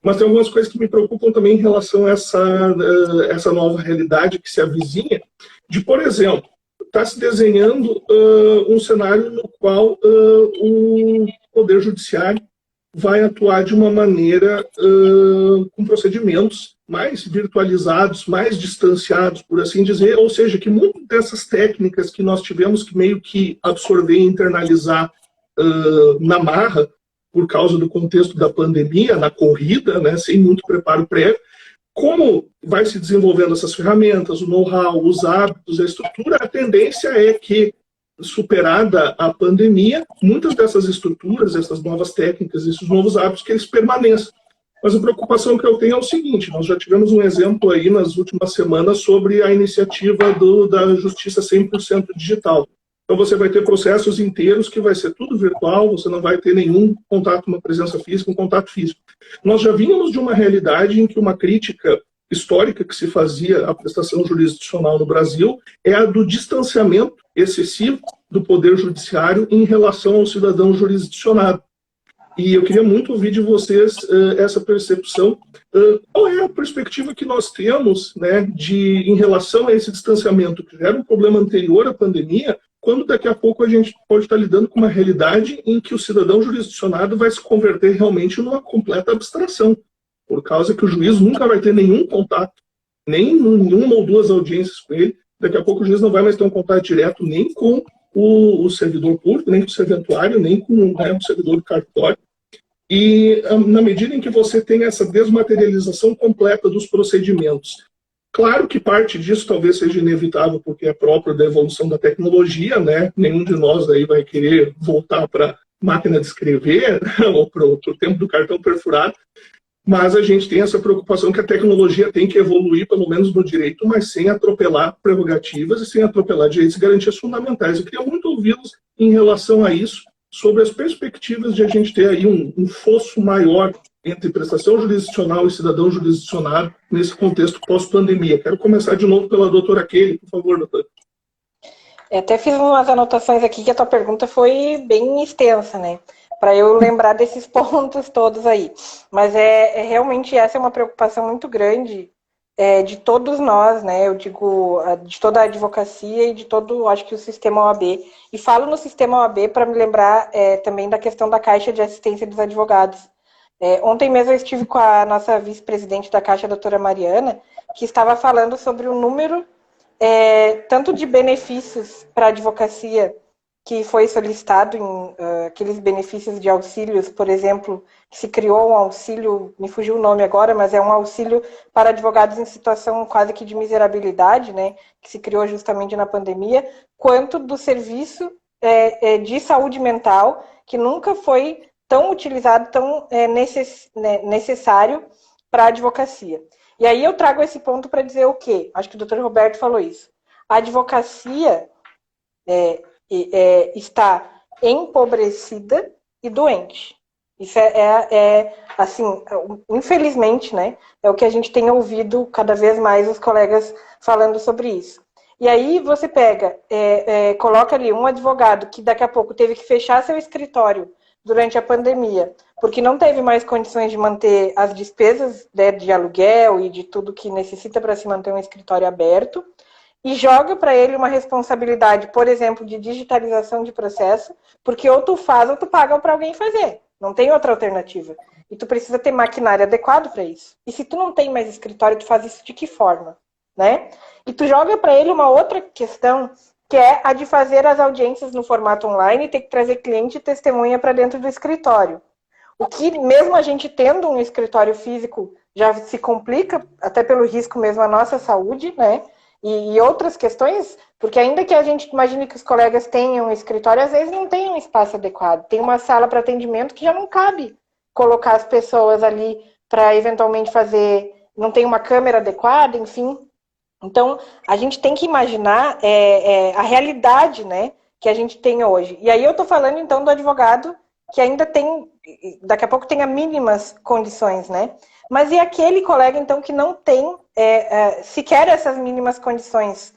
A: Mas tem algumas coisas que me preocupam também em relação a essa nova realidade que se avizinha, de, por exemplo, está se desenhando um cenário no qual o Poder Judiciário vai atuar de uma maneira com procedimentos mais virtualizados, mais distanciados, por assim dizer, ou seja, que muitas dessas técnicas que nós tivemos que meio que absorver e internalizar na marra, por causa do contexto da pandemia, na corrida, né, sem muito preparo prévio, como vai se desenvolvendo essas ferramentas, o know-how, os hábitos, a estrutura, a tendência é que, superada a pandemia, muitas dessas estruturas, essas novas técnicas, esses novos hábitos, que eles permaneçam. Mas a preocupação que eu tenho é o seguinte, nós já tivemos um exemplo aí nas últimas semanas sobre a iniciativa da Justiça 100% digital. Então você vai ter processos inteiros que vai ser tudo virtual, você não vai ter nenhum contato, uma presença física, um contato físico. Nós já vínhamos de uma realidade em que uma crítica histórica que se fazia à prestação jurisdicional no Brasil é a do distanciamento excessivo do Poder Judiciário em relação ao cidadão jurisdicionado. E eu queria muito ouvir de vocês essa percepção. Qual é a perspectiva que nós temos, né, em relação a esse distanciamento, que era um problema anterior à pandemia, quando daqui a pouco a gente pode estar lidando com uma realidade em que o cidadão jurisdicionado vai se converter realmente numa completa abstração, por causa que o juiz nunca vai ter nenhum contato, nem uma ou duas audiências com ele. Daqui a pouco o juiz não vai mais ter um contato direto nem com o servidor público, nem com o serventuário, nem com o servidor do cartório. E na medida em que você tem essa desmaterialização completa dos procedimentos, claro que parte disso talvez seja inevitável porque é próprio da evolução da tecnologia, né? Nenhum de nós aí vai querer voltar para máquina de escrever ou para o tempo do cartão perfurado, mas a gente tem essa preocupação que a tecnologia tem que evoluir, pelo menos no direito, mas sem atropelar prerrogativas e sem atropelar direitos e garantias fundamentais. Eu queria muito ouvi-los em relação a isso, sobre as perspectivas de a gente ter aí um fosso maior entre prestação jurisdicional e cidadão jurisdicionado nesse contexto pós-pandemia. Quero começar de novo pela doutora Kelly, por favor, doutora.
B: Até fiz umas anotações aqui que a tua pergunta foi bem extensa, né? Para eu lembrar desses pontos todos aí. Mas realmente essa é uma preocupação muito grande de todos nós, né? Eu digo, de toda a advocacia e de todo, acho que o sistema OAB. E falo no sistema OAB para me lembrar também da questão da Caixa de Assistência dos Advogados. Ontem mesmo eu estive com a nossa vice-presidente da Caixa, a doutora Mariana, que estava falando sobre o número tanto de benefícios para a advocacia que foi solicitado em aqueles benefícios de auxílios, por exemplo, que se criou um auxílio, me fugiu o nome agora, mas é um auxílio para advogados em situação quase que de miserabilidade, né, que se criou justamente na pandemia, quanto do serviço de saúde mental, que nunca foi tão utilizado, tão necessário para a advocacia. E aí eu trago esse ponto para dizer o quê? Acho que o doutor Roberto falou isso. A advocacia está empobrecida e doente. Isso assim, infelizmente, né, é o que a gente tem ouvido cada vez mais os colegas falando sobre isso. E aí você pega, coloca ali um advogado que daqui a pouco teve que fechar seu escritório durante a pandemia, porque não teve mais condições de manter as despesas, né, de aluguel e de tudo que necessita para se manter um escritório aberto, e joga para ele uma responsabilidade, por exemplo, de digitalização de processo, porque ou tu faz ou tu paga para alguém fazer. Não tem outra alternativa. E tu precisa ter maquinário adequado para isso. E se tu não tem mais escritório, tu faz isso de que forma? Né? E tu joga para ele uma outra questão, que é a de fazer as audiências no formato online e ter que trazer cliente e testemunha para dentro do escritório. O que, mesmo a gente tendo um escritório físico, já se complica, até pelo risco mesmo à nossa saúde, né? E outras questões, porque ainda que a gente imagine que os colegas tenham um escritório, às vezes não tem um espaço adequado. Tem uma sala para atendimento que já não cabe colocar as pessoas ali para eventualmente fazer, não tem uma câmera adequada, enfim. Então, a gente tem que imaginar a realidade, né, que a gente tem hoje. E aí eu estou falando, então, do advogado que ainda tem, daqui a pouco tem as mínimas condições, né? Mas e aquele colega, então, que não tem sequer essas mínimas condições?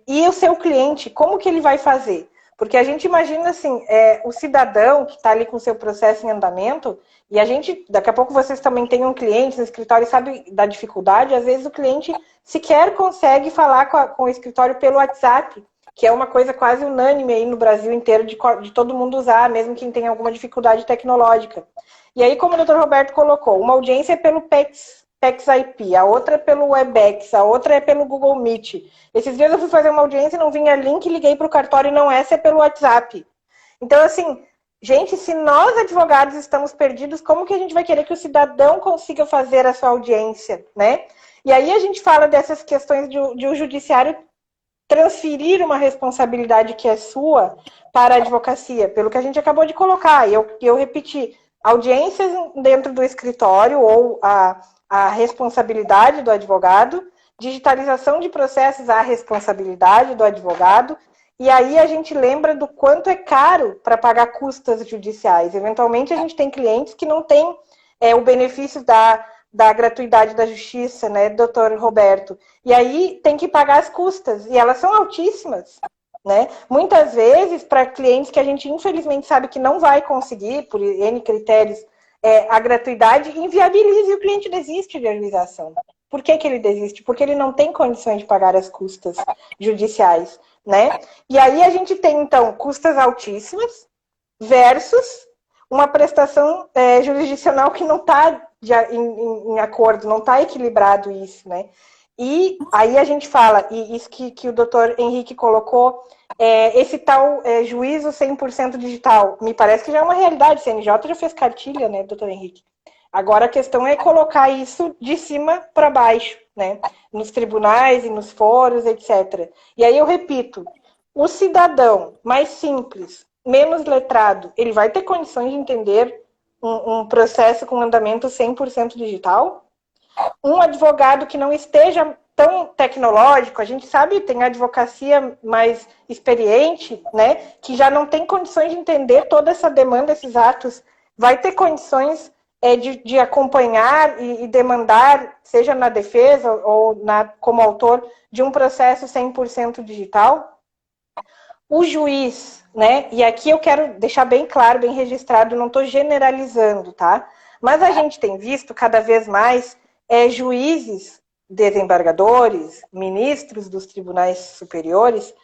B: E o seu cliente, como que ele vai fazer? Porque a gente imagina, assim, o cidadão que está ali com o seu processo em andamento, e a gente, daqui a pouco vocês também têm um cliente no escritório e sabe da dificuldade, às vezes o cliente sequer consegue falar com o escritório pelo WhatsApp, que é uma coisa quase unânime aí no Brasil inteiro de todo mundo usar, mesmo quem tem alguma dificuldade tecnológica. E aí, como o Dr. Roberto colocou, uma audiência é pelo PEX IP, a outra é pelo Webex, a outra é pelo Google Meet. Esses dias eu fui fazer uma audiência e não vinha link, liguei para o cartório e não é pelo WhatsApp. Então, assim, gente, se nós advogados estamos perdidos, como que a gente vai querer que o cidadão consiga fazer a sua audiência, né? E aí a gente fala dessas questões de o judiciário transferir uma responsabilidade que é sua para a advocacia, pelo que a gente acabou de colocar. E eu repeti, audiências dentro do escritório ou a responsabilidade do advogado, digitalização de processos, a responsabilidade do advogado, e aí a gente lembra do quanto é caro para pagar custas judiciais. Eventualmente a gente tem clientes que não têm o benefício da gratuidade da justiça, né, doutor Roberto? E aí tem que pagar as custas, e elas são altíssimas, né? Muitas vezes, para clientes que a gente infelizmente sabe que não vai conseguir, por N critérios, a gratuidade inviabiliza e o cliente desiste de ajuização. Por que ele desiste? Porque ele não tem condições de pagar as custas judiciais, né? E aí a gente tem, então, custas altíssimas versus uma prestação jurisdicional que não está em acordo, não está equilibrado isso, né? E aí a gente fala, e isso que o doutor Henrique colocou, esse tal juízo 100% digital, me parece que já é uma realidade, o CNJ já fez cartilha, né, doutor Henrique? Agora a questão é colocar isso de cima para baixo, né? Nos tribunais e nos fóruns, etc. E aí eu repito, o cidadão mais simples, menos letrado, ele vai ter condições de entender um processo com andamento 100% digital? Um advogado que não esteja tão tecnológico, a gente sabe, tem advocacia mais experiente, né, que já não tem condições de entender toda essa demanda, esses atos, vai ter condições de acompanhar e demandar, seja na defesa ou como autor, de um processo 100% digital? O juiz, né? E aqui eu quero deixar bem claro, bem registrado, não estou generalizando, tá? Mas a gente tem visto cada vez mais juízes, desembargadores, ministros dos tribunais superiores,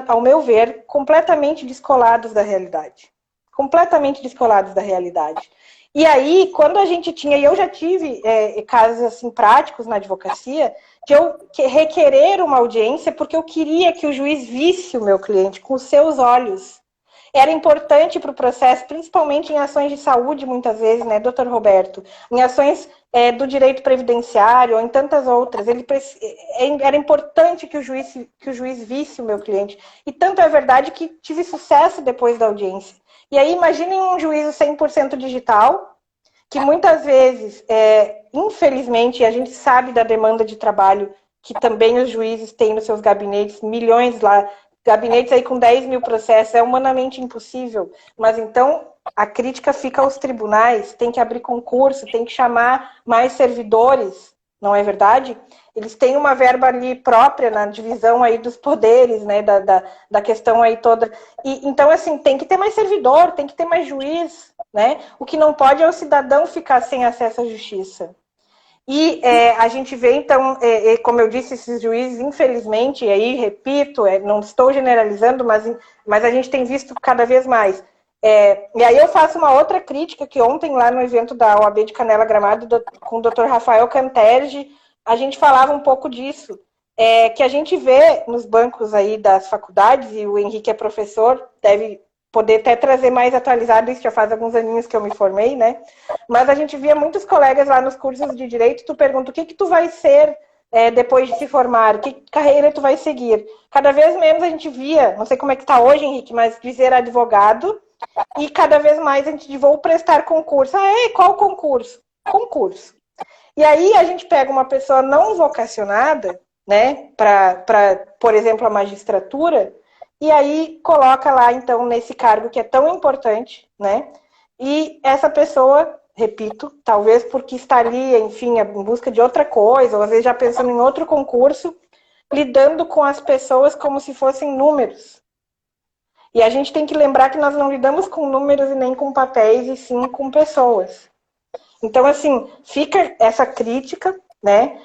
B: ao meu ver, completamente descolados da realidade. Completamente descolados da realidade. E aí, quando a gente tinha, e eu já tive casos assim práticos na advocacia, de eu requerer uma audiência porque eu queria que o juiz visse o meu cliente com os seus olhos. Era importante para o processo, principalmente em ações de saúde, muitas vezes, né, doutor Roberto? Em ações do direito previdenciário ou em tantas outras. Era importante que o juiz visse o meu cliente. E tanto é verdade que tive sucesso depois da audiência. E aí, imaginem um juízo 100% digital, que muitas vezes, infelizmente, a gente sabe da demanda de trabalho que também os juízes têm nos seus gabinetes, milhões lá, gabinetes aí com 10 mil processos, é humanamente impossível. Mas então a crítica fica aos tribunais, tem que abrir concurso, tem que chamar mais servidores, não é verdade? Eles têm uma verba ali própria na divisão aí dos poderes, né, da questão aí toda. E, então, assim, tem que ter mais servidor, tem que ter mais juiz, né? O que não pode é o cidadão ficar sem acesso à justiça. E a gente vê, então, como eu disse, esses juízes, infelizmente, e aí, repito, não estou generalizando, mas a gente tem visto cada vez mais. E aí eu faço uma outra crítica, que ontem, lá no evento da OAB de Canela Gramado, com o Dr. Rafael Canterge, a gente falava um pouco disso, que a gente vê nos bancos aí das faculdades, e o Henrique é professor, deve poder até trazer mais atualizado, isso já faz alguns aninhos que eu me formei, né? Mas a gente via muitos colegas lá nos cursos de Direito, tu pergunta o que tu vai ser depois de se formar, que carreira tu vai seguir. Cada vez menos a gente via, não sei como é que está hoje, Henrique, mas dizer advogado, e cada vez mais a gente vou prestar concurso. Qual concurso? Concurso. E aí a gente pega uma pessoa não vocacionada, né, para, por exemplo, a magistratura, e aí coloca lá, então, nesse cargo que é tão importante, né? E essa pessoa, repito, talvez porque está ali, enfim, em busca de outra coisa, ou às vezes já pensando em outro concurso, lidando com as pessoas como se fossem números. E a gente tem que lembrar que nós não lidamos com números e nem com papéis, e sim com pessoas. Então, assim, fica essa crítica, né,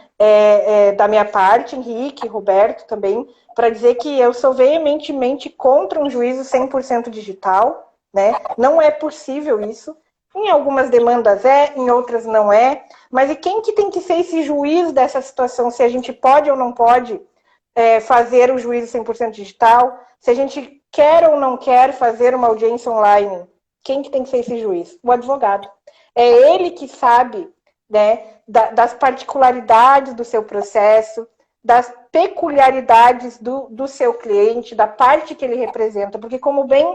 B: da minha parte, Henrique, Roberto também, para dizer que eu sou veementemente contra um juízo 100% digital, né? Não é possível isso. Em algumas demandas em outras não é. Mas e quem que tem que ser esse juiz dessa situação? Se a gente pode ou não pode fazer o juízo 100% digital? Se a gente quer ou não quer fazer uma audiência online? Quem que tem que ser esse juiz? O advogado. É ele que sabe, né, das particularidades do seu processo, das peculiaridades do seu cliente, da parte que ele representa. Porque, como bem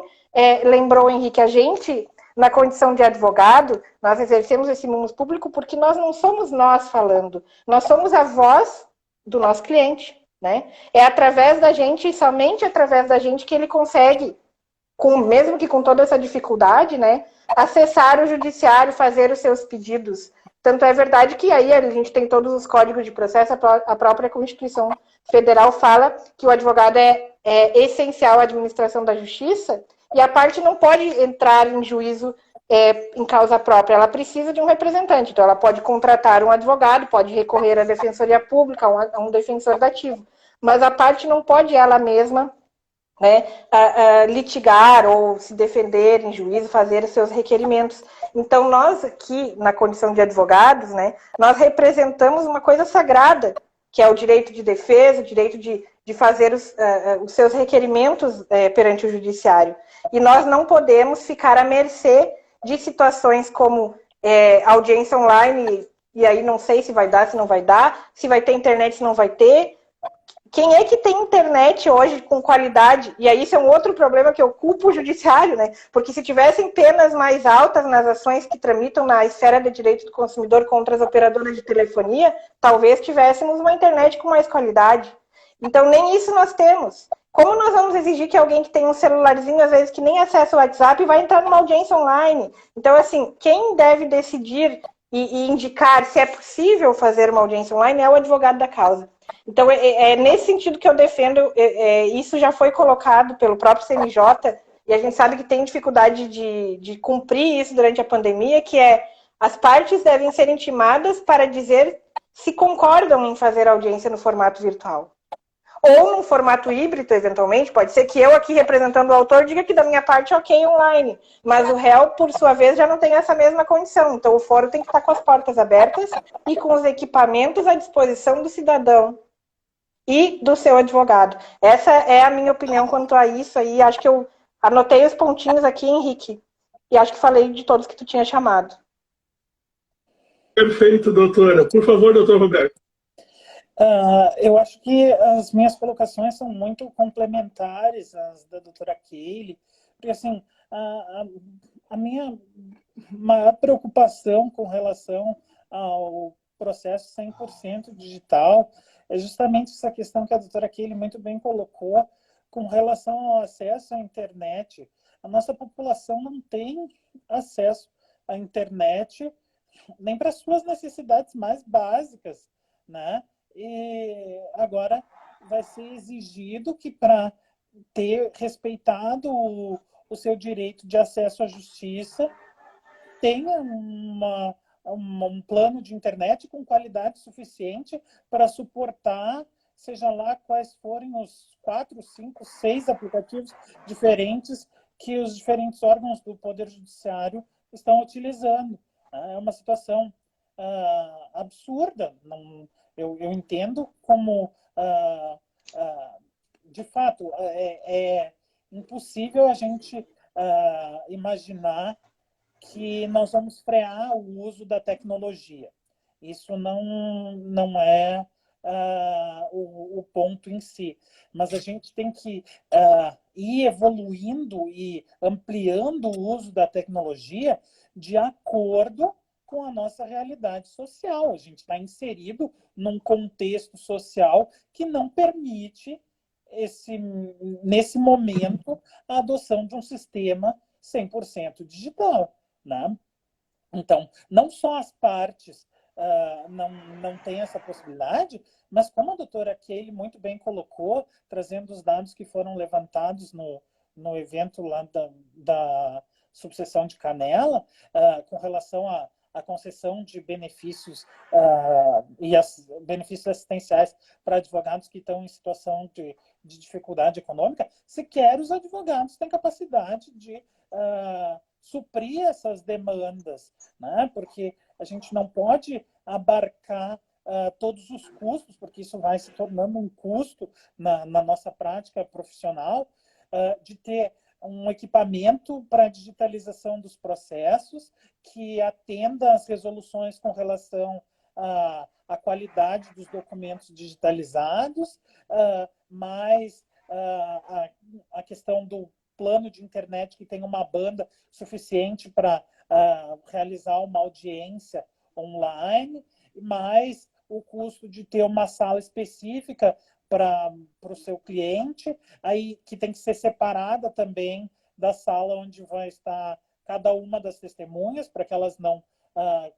B: lembrou, Henrique, a gente, na condição de advogado, nós exercemos esse mundo público porque nós não somos nós falando, nós somos a voz do nosso cliente, né? É através da gente, e somente através da gente, que ele consegue, mesmo que com toda essa dificuldade, né, acessar o judiciário, fazer os seus pedidos. Tanto é verdade que aí a gente tem todos os códigos de processo, a própria Constituição Federal fala que o advogado é essencial à administração da justiça, e a parte não pode entrar em juízo em causa própria, ela precisa de um representante. Então ela pode contratar um advogado, pode recorrer à defensoria pública, a um defensor dativo, mas a parte não pode ela mesma, né, litigar ou se defender em juízo, fazer os seus requerimentos. Então, nós aqui, na condição de advogados, né, nós representamos uma coisa sagrada, que é o direito de defesa, o direito de fazer os seus requerimentos perante o judiciário. E nós não podemos ficar à mercê de situações como audiência online, e aí não sei se vai dar, se não vai dar, se vai ter internet, se não vai ter. Quem é que tem internet hoje com qualidade? E aí isso é um outro problema que ocupa o judiciário, né? Porque se tivessem penas mais altas nas ações que tramitam na esfera de direito do consumidor contra as operadoras de telefonia, talvez tivéssemos uma internet com mais qualidade. Então nem isso nós temos. Como nós vamos exigir que alguém que tem um celularzinho, às vezes, que nem acessa o WhatsApp, vai entrar numa audiência online? Então, assim, quem deve decidir e indicar se é possível fazer uma audiência online é o advogado da causa. Então, é nesse sentido que eu defendo, isso já foi colocado pelo próprio CNJ, e a gente sabe que tem dificuldade de cumprir isso durante a pandemia, que as partes devem ser intimadas para dizer se concordam em fazer audiência no formato virtual. Ou num formato híbrido, eventualmente, pode ser que eu aqui representando o autor diga que da minha parte ok online, mas o réu, por sua vez, já não tem essa mesma condição. Então o fórum tem que estar com as portas abertas e com os equipamentos à disposição do cidadão e do seu advogado. Essa é a minha opinião quanto a isso aí. Acho que eu anotei os pontinhos aqui, Henrique, e acho que falei de todos que tu tinha chamado.
A: Perfeito, doutora. Por favor, doutor Roberto.
C: Eu acho que as minhas colocações são muito complementares às da doutora Keile, porque assim, a minha maior preocupação com relação ao processo 100% digital é justamente essa questão que a doutora Keile muito bem colocou com relação ao acesso à internet. A nossa população não tem acesso à internet nem para as suas necessidades mais básicas, né? E agora vai ser exigido que, para ter respeitado o seu direito de acesso à justiça, tenha um plano de internet com qualidade suficiente para suportar, seja lá quais forem os 4, 5, 6 aplicativos diferentes que os diferentes órgãos do Poder Judiciário estão utilizando. É uma situação absurda. Eu entendo como, de fato, é impossível a gente imaginar que nós vamos frear o uso da tecnologia. Isso não é o ponto em si. Mas a gente tem que ir evoluindo e ampliando o uso da tecnologia de acordo com a nossa realidade social. A gente está inserido num contexto social que não permite, nesse momento, a adoção de um sistema 100% digital, né? Então, não só as partes não têm essa possibilidade, mas como a doutora Keile muito bem colocou, trazendo os dados que foram levantados no evento lá da subseção de Canela, com relação à concessão de benefícios e benefícios assistenciais para advogados que estão em situação de dificuldade econômica, sequer os advogados têm capacidade de suprir essas demandas, né? Porque a gente não pode abarcar todos os custos, porque isso vai se tornando um custo na nossa prática profissional, de ter um equipamento para a digitalização dos processos que atenda às resoluções com relação à qualidade dos documentos digitalizados, mais a questão do plano de internet que tem uma banda suficiente para realizar uma audiência online, mais o custo de ter uma sala específica para o seu cliente, aí que tem que ser separada também da sala onde vai estar cada uma das testemunhas, para que elas não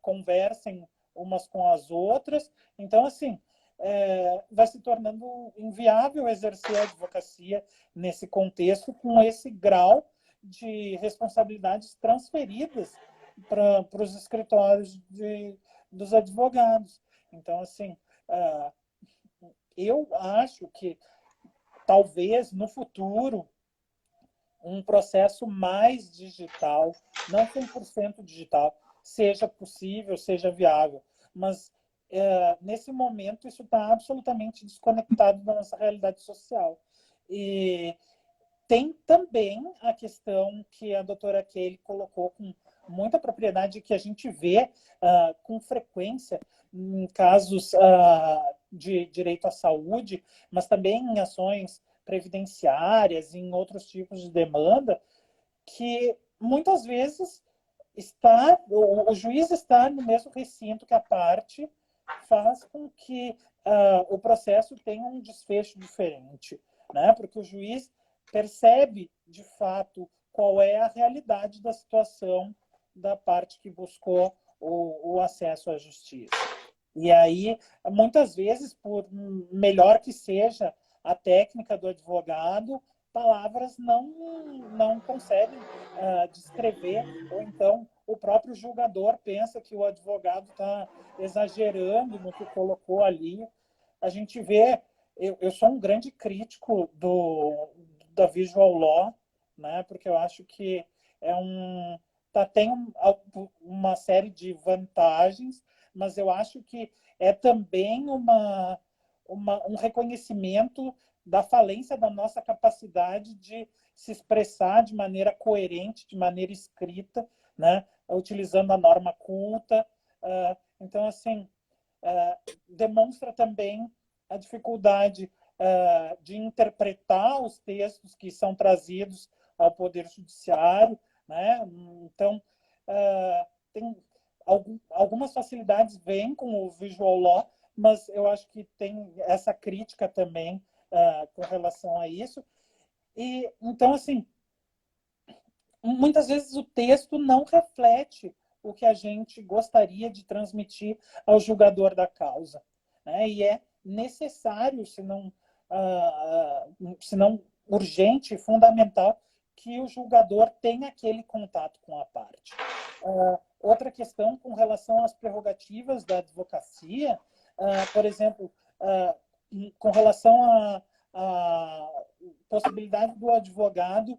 C: conversem umas com as outras. Então, assim, vai se tornando inviável exercer a advocacia nesse contexto, com esse grau de responsabilidades transferidas para os escritórios dos advogados. Então, assim, eu acho que talvez no futuro um processo mais digital, não 100% digital, seja possível, seja viável, mas nesse momento isso está absolutamente desconectado da nossa realidade social. E tem também a questão que a doutora Keile colocou com muita propriedade, que a gente vê com frequência em casos de direito à saúde, mas também em ações previdenciárias, em outros tipos de demanda, que muitas vezes o juiz está no mesmo recinto que a parte, faz com que o processo tenha um desfecho diferente, né? Porque o juiz percebe, de fato, qual é a realidade da situação da parte que buscou o acesso à justiça. E aí, muitas vezes, por melhor que seja a técnica do advogado, palavras não conseguem descrever, ou então o próprio julgador pensa que o advogado está exagerando no que colocou ali. A gente vê eu sou um grande crítico da visual law, né? Porque eu acho que tem uma série de vantagens, mas eu acho que é também um reconhecimento da falência da nossa capacidade de se expressar de maneira coerente, de maneira escrita, né? Utilizando a norma culta. Então, assim, demonstra também a dificuldade de interpretar os textos que são trazidos ao Poder Judiciário, né? Então, tem algumas facilidades vêm com o visual law, mas eu acho que tem essa crítica também com relação a isso. E então, assim, muitas vezes o texto não reflete o que a gente gostaria de transmitir ao julgador da causa, né? E é necessário, se não urgente, fundamental, que o julgador tenha aquele contato com a parte. Outra questão com relação às prerrogativas da advocacia, por exemplo, com relação à possibilidade do advogado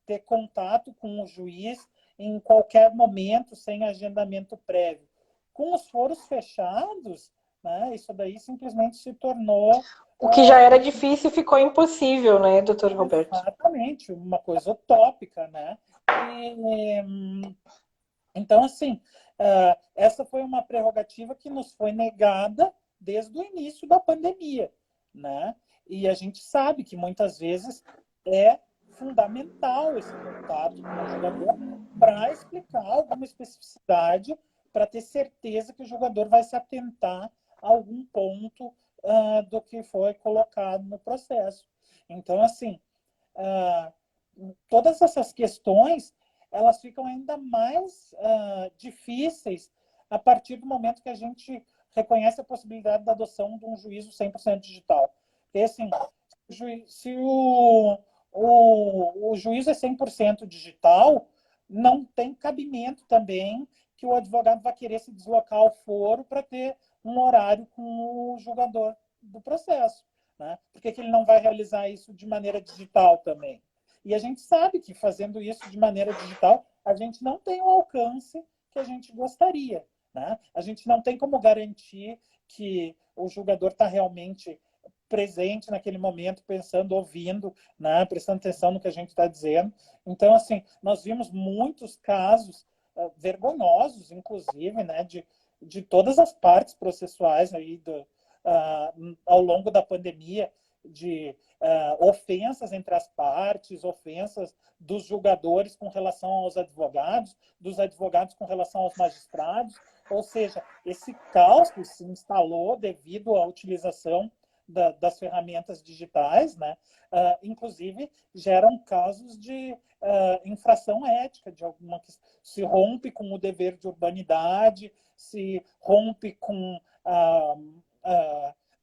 C: ter contato com o juiz em qualquer momento, sem agendamento prévio. Com os foros fechados, né, isso daí simplesmente se tornou...
B: O que já era difícil ficou impossível, né, doutor Roberto?
C: Exatamente, uma coisa utópica, né? Então, assim, essa foi uma prerrogativa que nos foi negada desde o início da pandemia, né? E a gente sabe que muitas vezes é fundamental esse contato com o jogador para explicar alguma especificidade, para ter certeza que o jogador vai se atentar a algum ponto do que foi colocado no processo. Então, assim, todas essas questões elas ficam ainda mais difíceis a partir do momento que a gente reconhece a possibilidade da adoção de um juízo 100% digital. Porque, assim, se o juízo é 100% digital, não tem cabimento também que o advogado vai querer se deslocar ao foro para ter um horário com o julgador do processo, né? Por que ele não vai realizar isso de maneira digital também? E a gente sabe que fazendo isso de maneira digital, a gente não tem o alcance que a gente gostaria, né? A gente não tem como garantir que o julgador está realmente presente naquele momento, pensando, ouvindo, né? Prestando atenção no que a gente está dizendo. Então, assim, nós vimos muitos casos vergonhosos, inclusive, né? De todas as partes processuais aí ao longo da pandemia, de ofensas entre as partes, ofensas dos julgadores com relação aos advogados, dos advogados com relação aos magistrados. Ou seja, esse caos que se instalou devido à utilização das ferramentas digitais, né? Inclusive geram casos de infração ética, de alguma que se rompe com o dever de urbanidade, se rompe com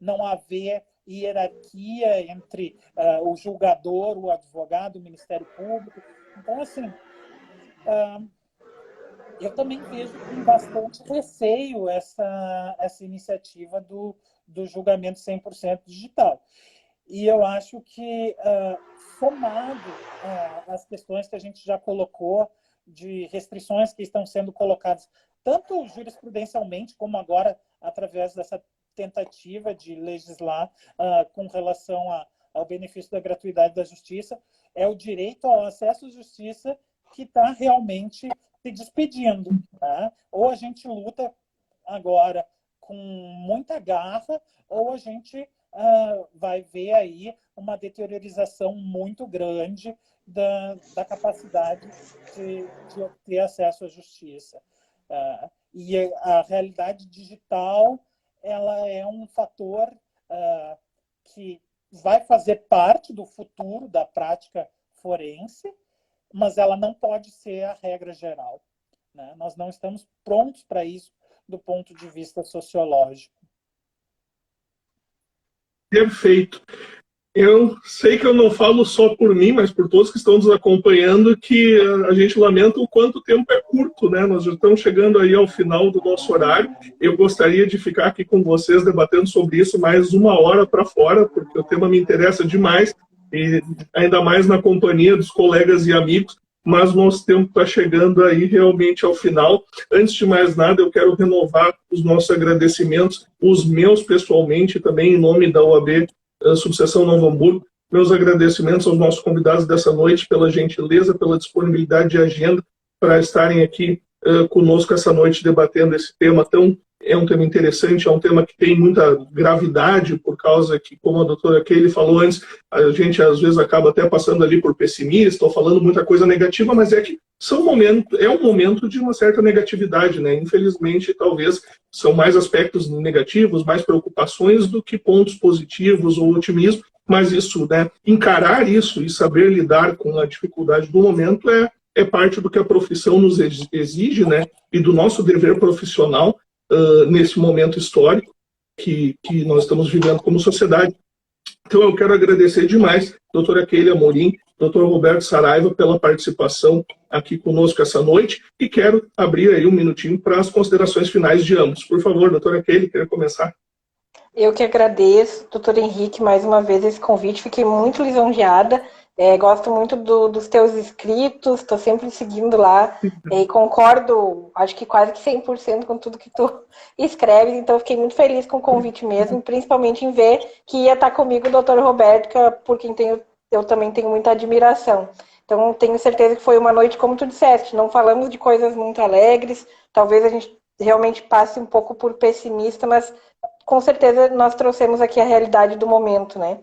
C: não haver hierarquia entre o julgador, o advogado, o Ministério Público. Então, assim, eu também vejo com bastante receio essa iniciativa do julgamento 100% digital. E eu acho que, somado às questões que a gente já colocou, de restrições que estão sendo colocadas, tanto jurisprudencialmente, como agora através dessa tentativa de legislar com relação ao benefício da gratuidade da justiça, é o direito ao acesso à justiça que está realmente se despedindo. Tá? Ou a gente luta agora com muita garra, ou a gente vai ver aí uma deteriorização muito grande da capacidade de obter acesso à justiça. E a realidade digital ela é um fator que vai fazer parte do futuro da prática forense, mas ela não pode ser a regra geral, né? Nós não estamos prontos para isso do ponto de vista sociológico.
A: Perfeito. Eu sei que eu não falo só por mim, mas por todos que estão nos acompanhando, que a gente lamenta o quanto o tempo é curto, né? Nós já estamos chegando aí ao final do nosso horário. Eu gostaria de ficar aqui com vocês debatendo sobre isso mais 1 hora para fora, porque o tema me interessa demais, e ainda mais na companhia dos colegas e amigos, mas nosso tempo está chegando aí realmente ao final. Antes de mais nada, eu quero renovar os nossos agradecimentos, os meus pessoalmente, também em nome da OAB Subseção Novo Hamburgo. Meus agradecimentos aos nossos convidados dessa noite pela gentileza, pela disponibilidade de agenda para estarem aqui conosco essa noite debatendo esse tema é um tema interessante, é um tema que tem muita gravidade, por causa que, como a doutora Keili falou antes, a gente às vezes acaba até passando ali por pessimista, ou falando muita coisa negativa, mas é que é um momento de uma certa negatividade, né? Infelizmente, talvez são mais aspectos negativos, mais preocupações do que pontos positivos ou otimismo, mas isso, né, encarar isso e saber lidar com a dificuldade do momento é parte do que a profissão nos exige, né, e do nosso dever profissional nesse momento histórico que nós estamos vivendo como sociedade. Então eu quero agradecer demais doutora Keili Amorim, doutor Roberto Saraiva pela participação aqui conosco essa noite e quero abrir aí um minutinho para as considerações finais de ambos. Por favor, doutora Keili, quer começar?
B: Eu que agradeço, doutor Henrique, mais uma vez esse convite, fiquei muito lisonjeada. Gosto muito dos teus escritos, estou sempre seguindo lá e concordo, acho que quase que 100% com tudo que tu escreves, então fiquei muito feliz com o convite mesmo, principalmente em ver que ia estar comigo o doutor Roberto, por quem eu também tenho muita admiração. Então tenho certeza que foi uma noite, como tu disseste, não falamos de coisas muito alegres, talvez a gente realmente passe um pouco por pessimista, mas com certeza nós trouxemos aqui a realidade do momento, né?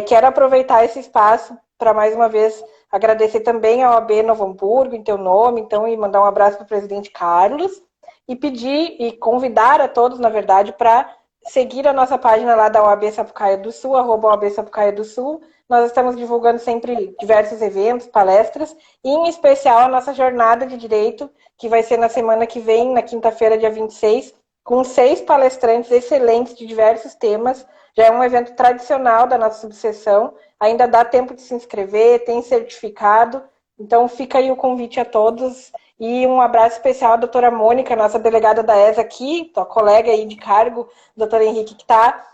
B: Quero aproveitar esse espaço para mais uma vez agradecer também a OAB Novo Hamburgo, em teu nome, então, e mandar um abraço para o presidente Carlos, e pedir e convidar a todos, na verdade, para seguir a nossa página lá da OAB Sapucaia do Sul, @OAB Sapucaia do Sul. Nós estamos divulgando sempre diversos eventos, palestras, e em especial a nossa jornada de direito, que vai ser na semana que vem, na quinta-feira, dia 26, com 6 palestrantes excelentes de diversos temas. Já é um evento tradicional da nossa subseção, ainda dá tempo de se inscrever, tem certificado, então fica aí o convite a todos. E um abraço especial à doutora Mônica, nossa delegada da ESA aqui, tua colega aí de cargo, doutor Henrique, que está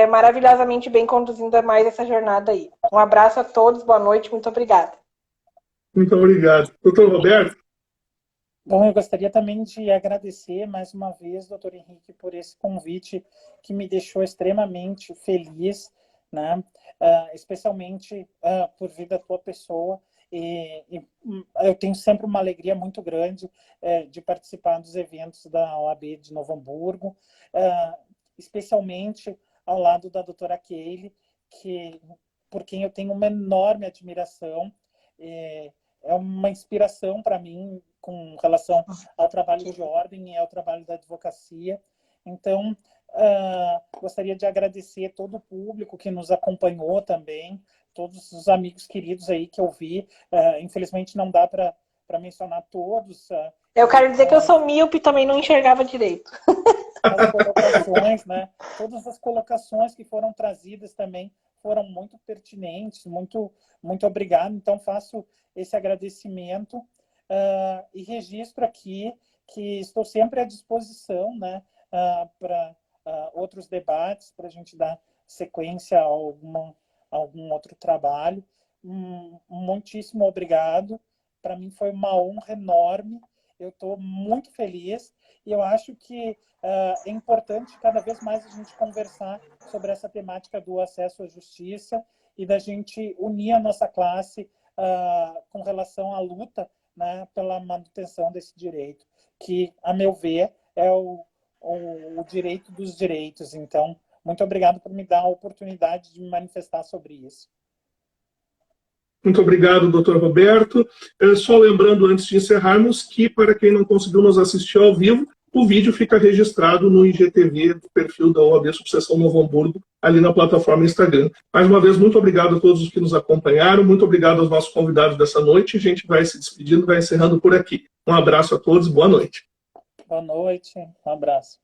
B: maravilhosamente bem conduzindo mais essa jornada aí. Um abraço a todos, boa noite, muito obrigada.
A: Muito obrigado. Doutor Roberto?
C: Bom, eu gostaria também de agradecer mais uma vez, doutor Henrique, por esse convite que me deixou extremamente feliz, né? Especialmente por vir da tua pessoa. E eu tenho sempre uma alegria muito grande de participar dos eventos da OAB de Novo Hamburgo, especialmente ao lado da doutora Keili, por quem eu tenho uma enorme admiração. É uma inspiração para mim com relação ao trabalho de ordem e ao trabalho da advocacia. Então, gostaria de agradecer todo o público que nos acompanhou também, todos os amigos queridos aí que eu vi. Infelizmente não dá para mencionar todos.
B: Eu quero dizer que eu sou míope e também não enxergava direito.
C: As colocações, né? Todas as colocações que foram trazidas também foram muito pertinentes, muito obrigado. Então, faço esse agradecimento e registro aqui que estou sempre à disposição, né, para outros debates, para a gente dar sequência a algum outro trabalho. Muitíssimo obrigado. Para mim foi uma honra enorme. Eu estou muito feliz e eu acho que é importante cada vez mais a gente conversar sobre essa temática do acesso à justiça e da gente unir a nossa classe com relação à luta, né, pela manutenção desse direito, que, a meu ver, é o direito dos direitos. Então, muito obrigado por me dar a oportunidade de me manifestar sobre isso.
A: Muito obrigado, doutor Roberto. Só lembrando, antes de encerrarmos, que para quem não conseguiu nos assistir ao vivo, o vídeo fica registrado no IGTV do perfil da OAB Subseção Novo Hamburgo, ali na plataforma Instagram. Mais uma vez, muito obrigado a todos os que nos acompanharam, muito obrigado aos nossos convidados dessa noite. A gente vai se despedindo, vai encerrando por aqui. Um abraço a todos, boa noite.
C: Boa noite, um abraço.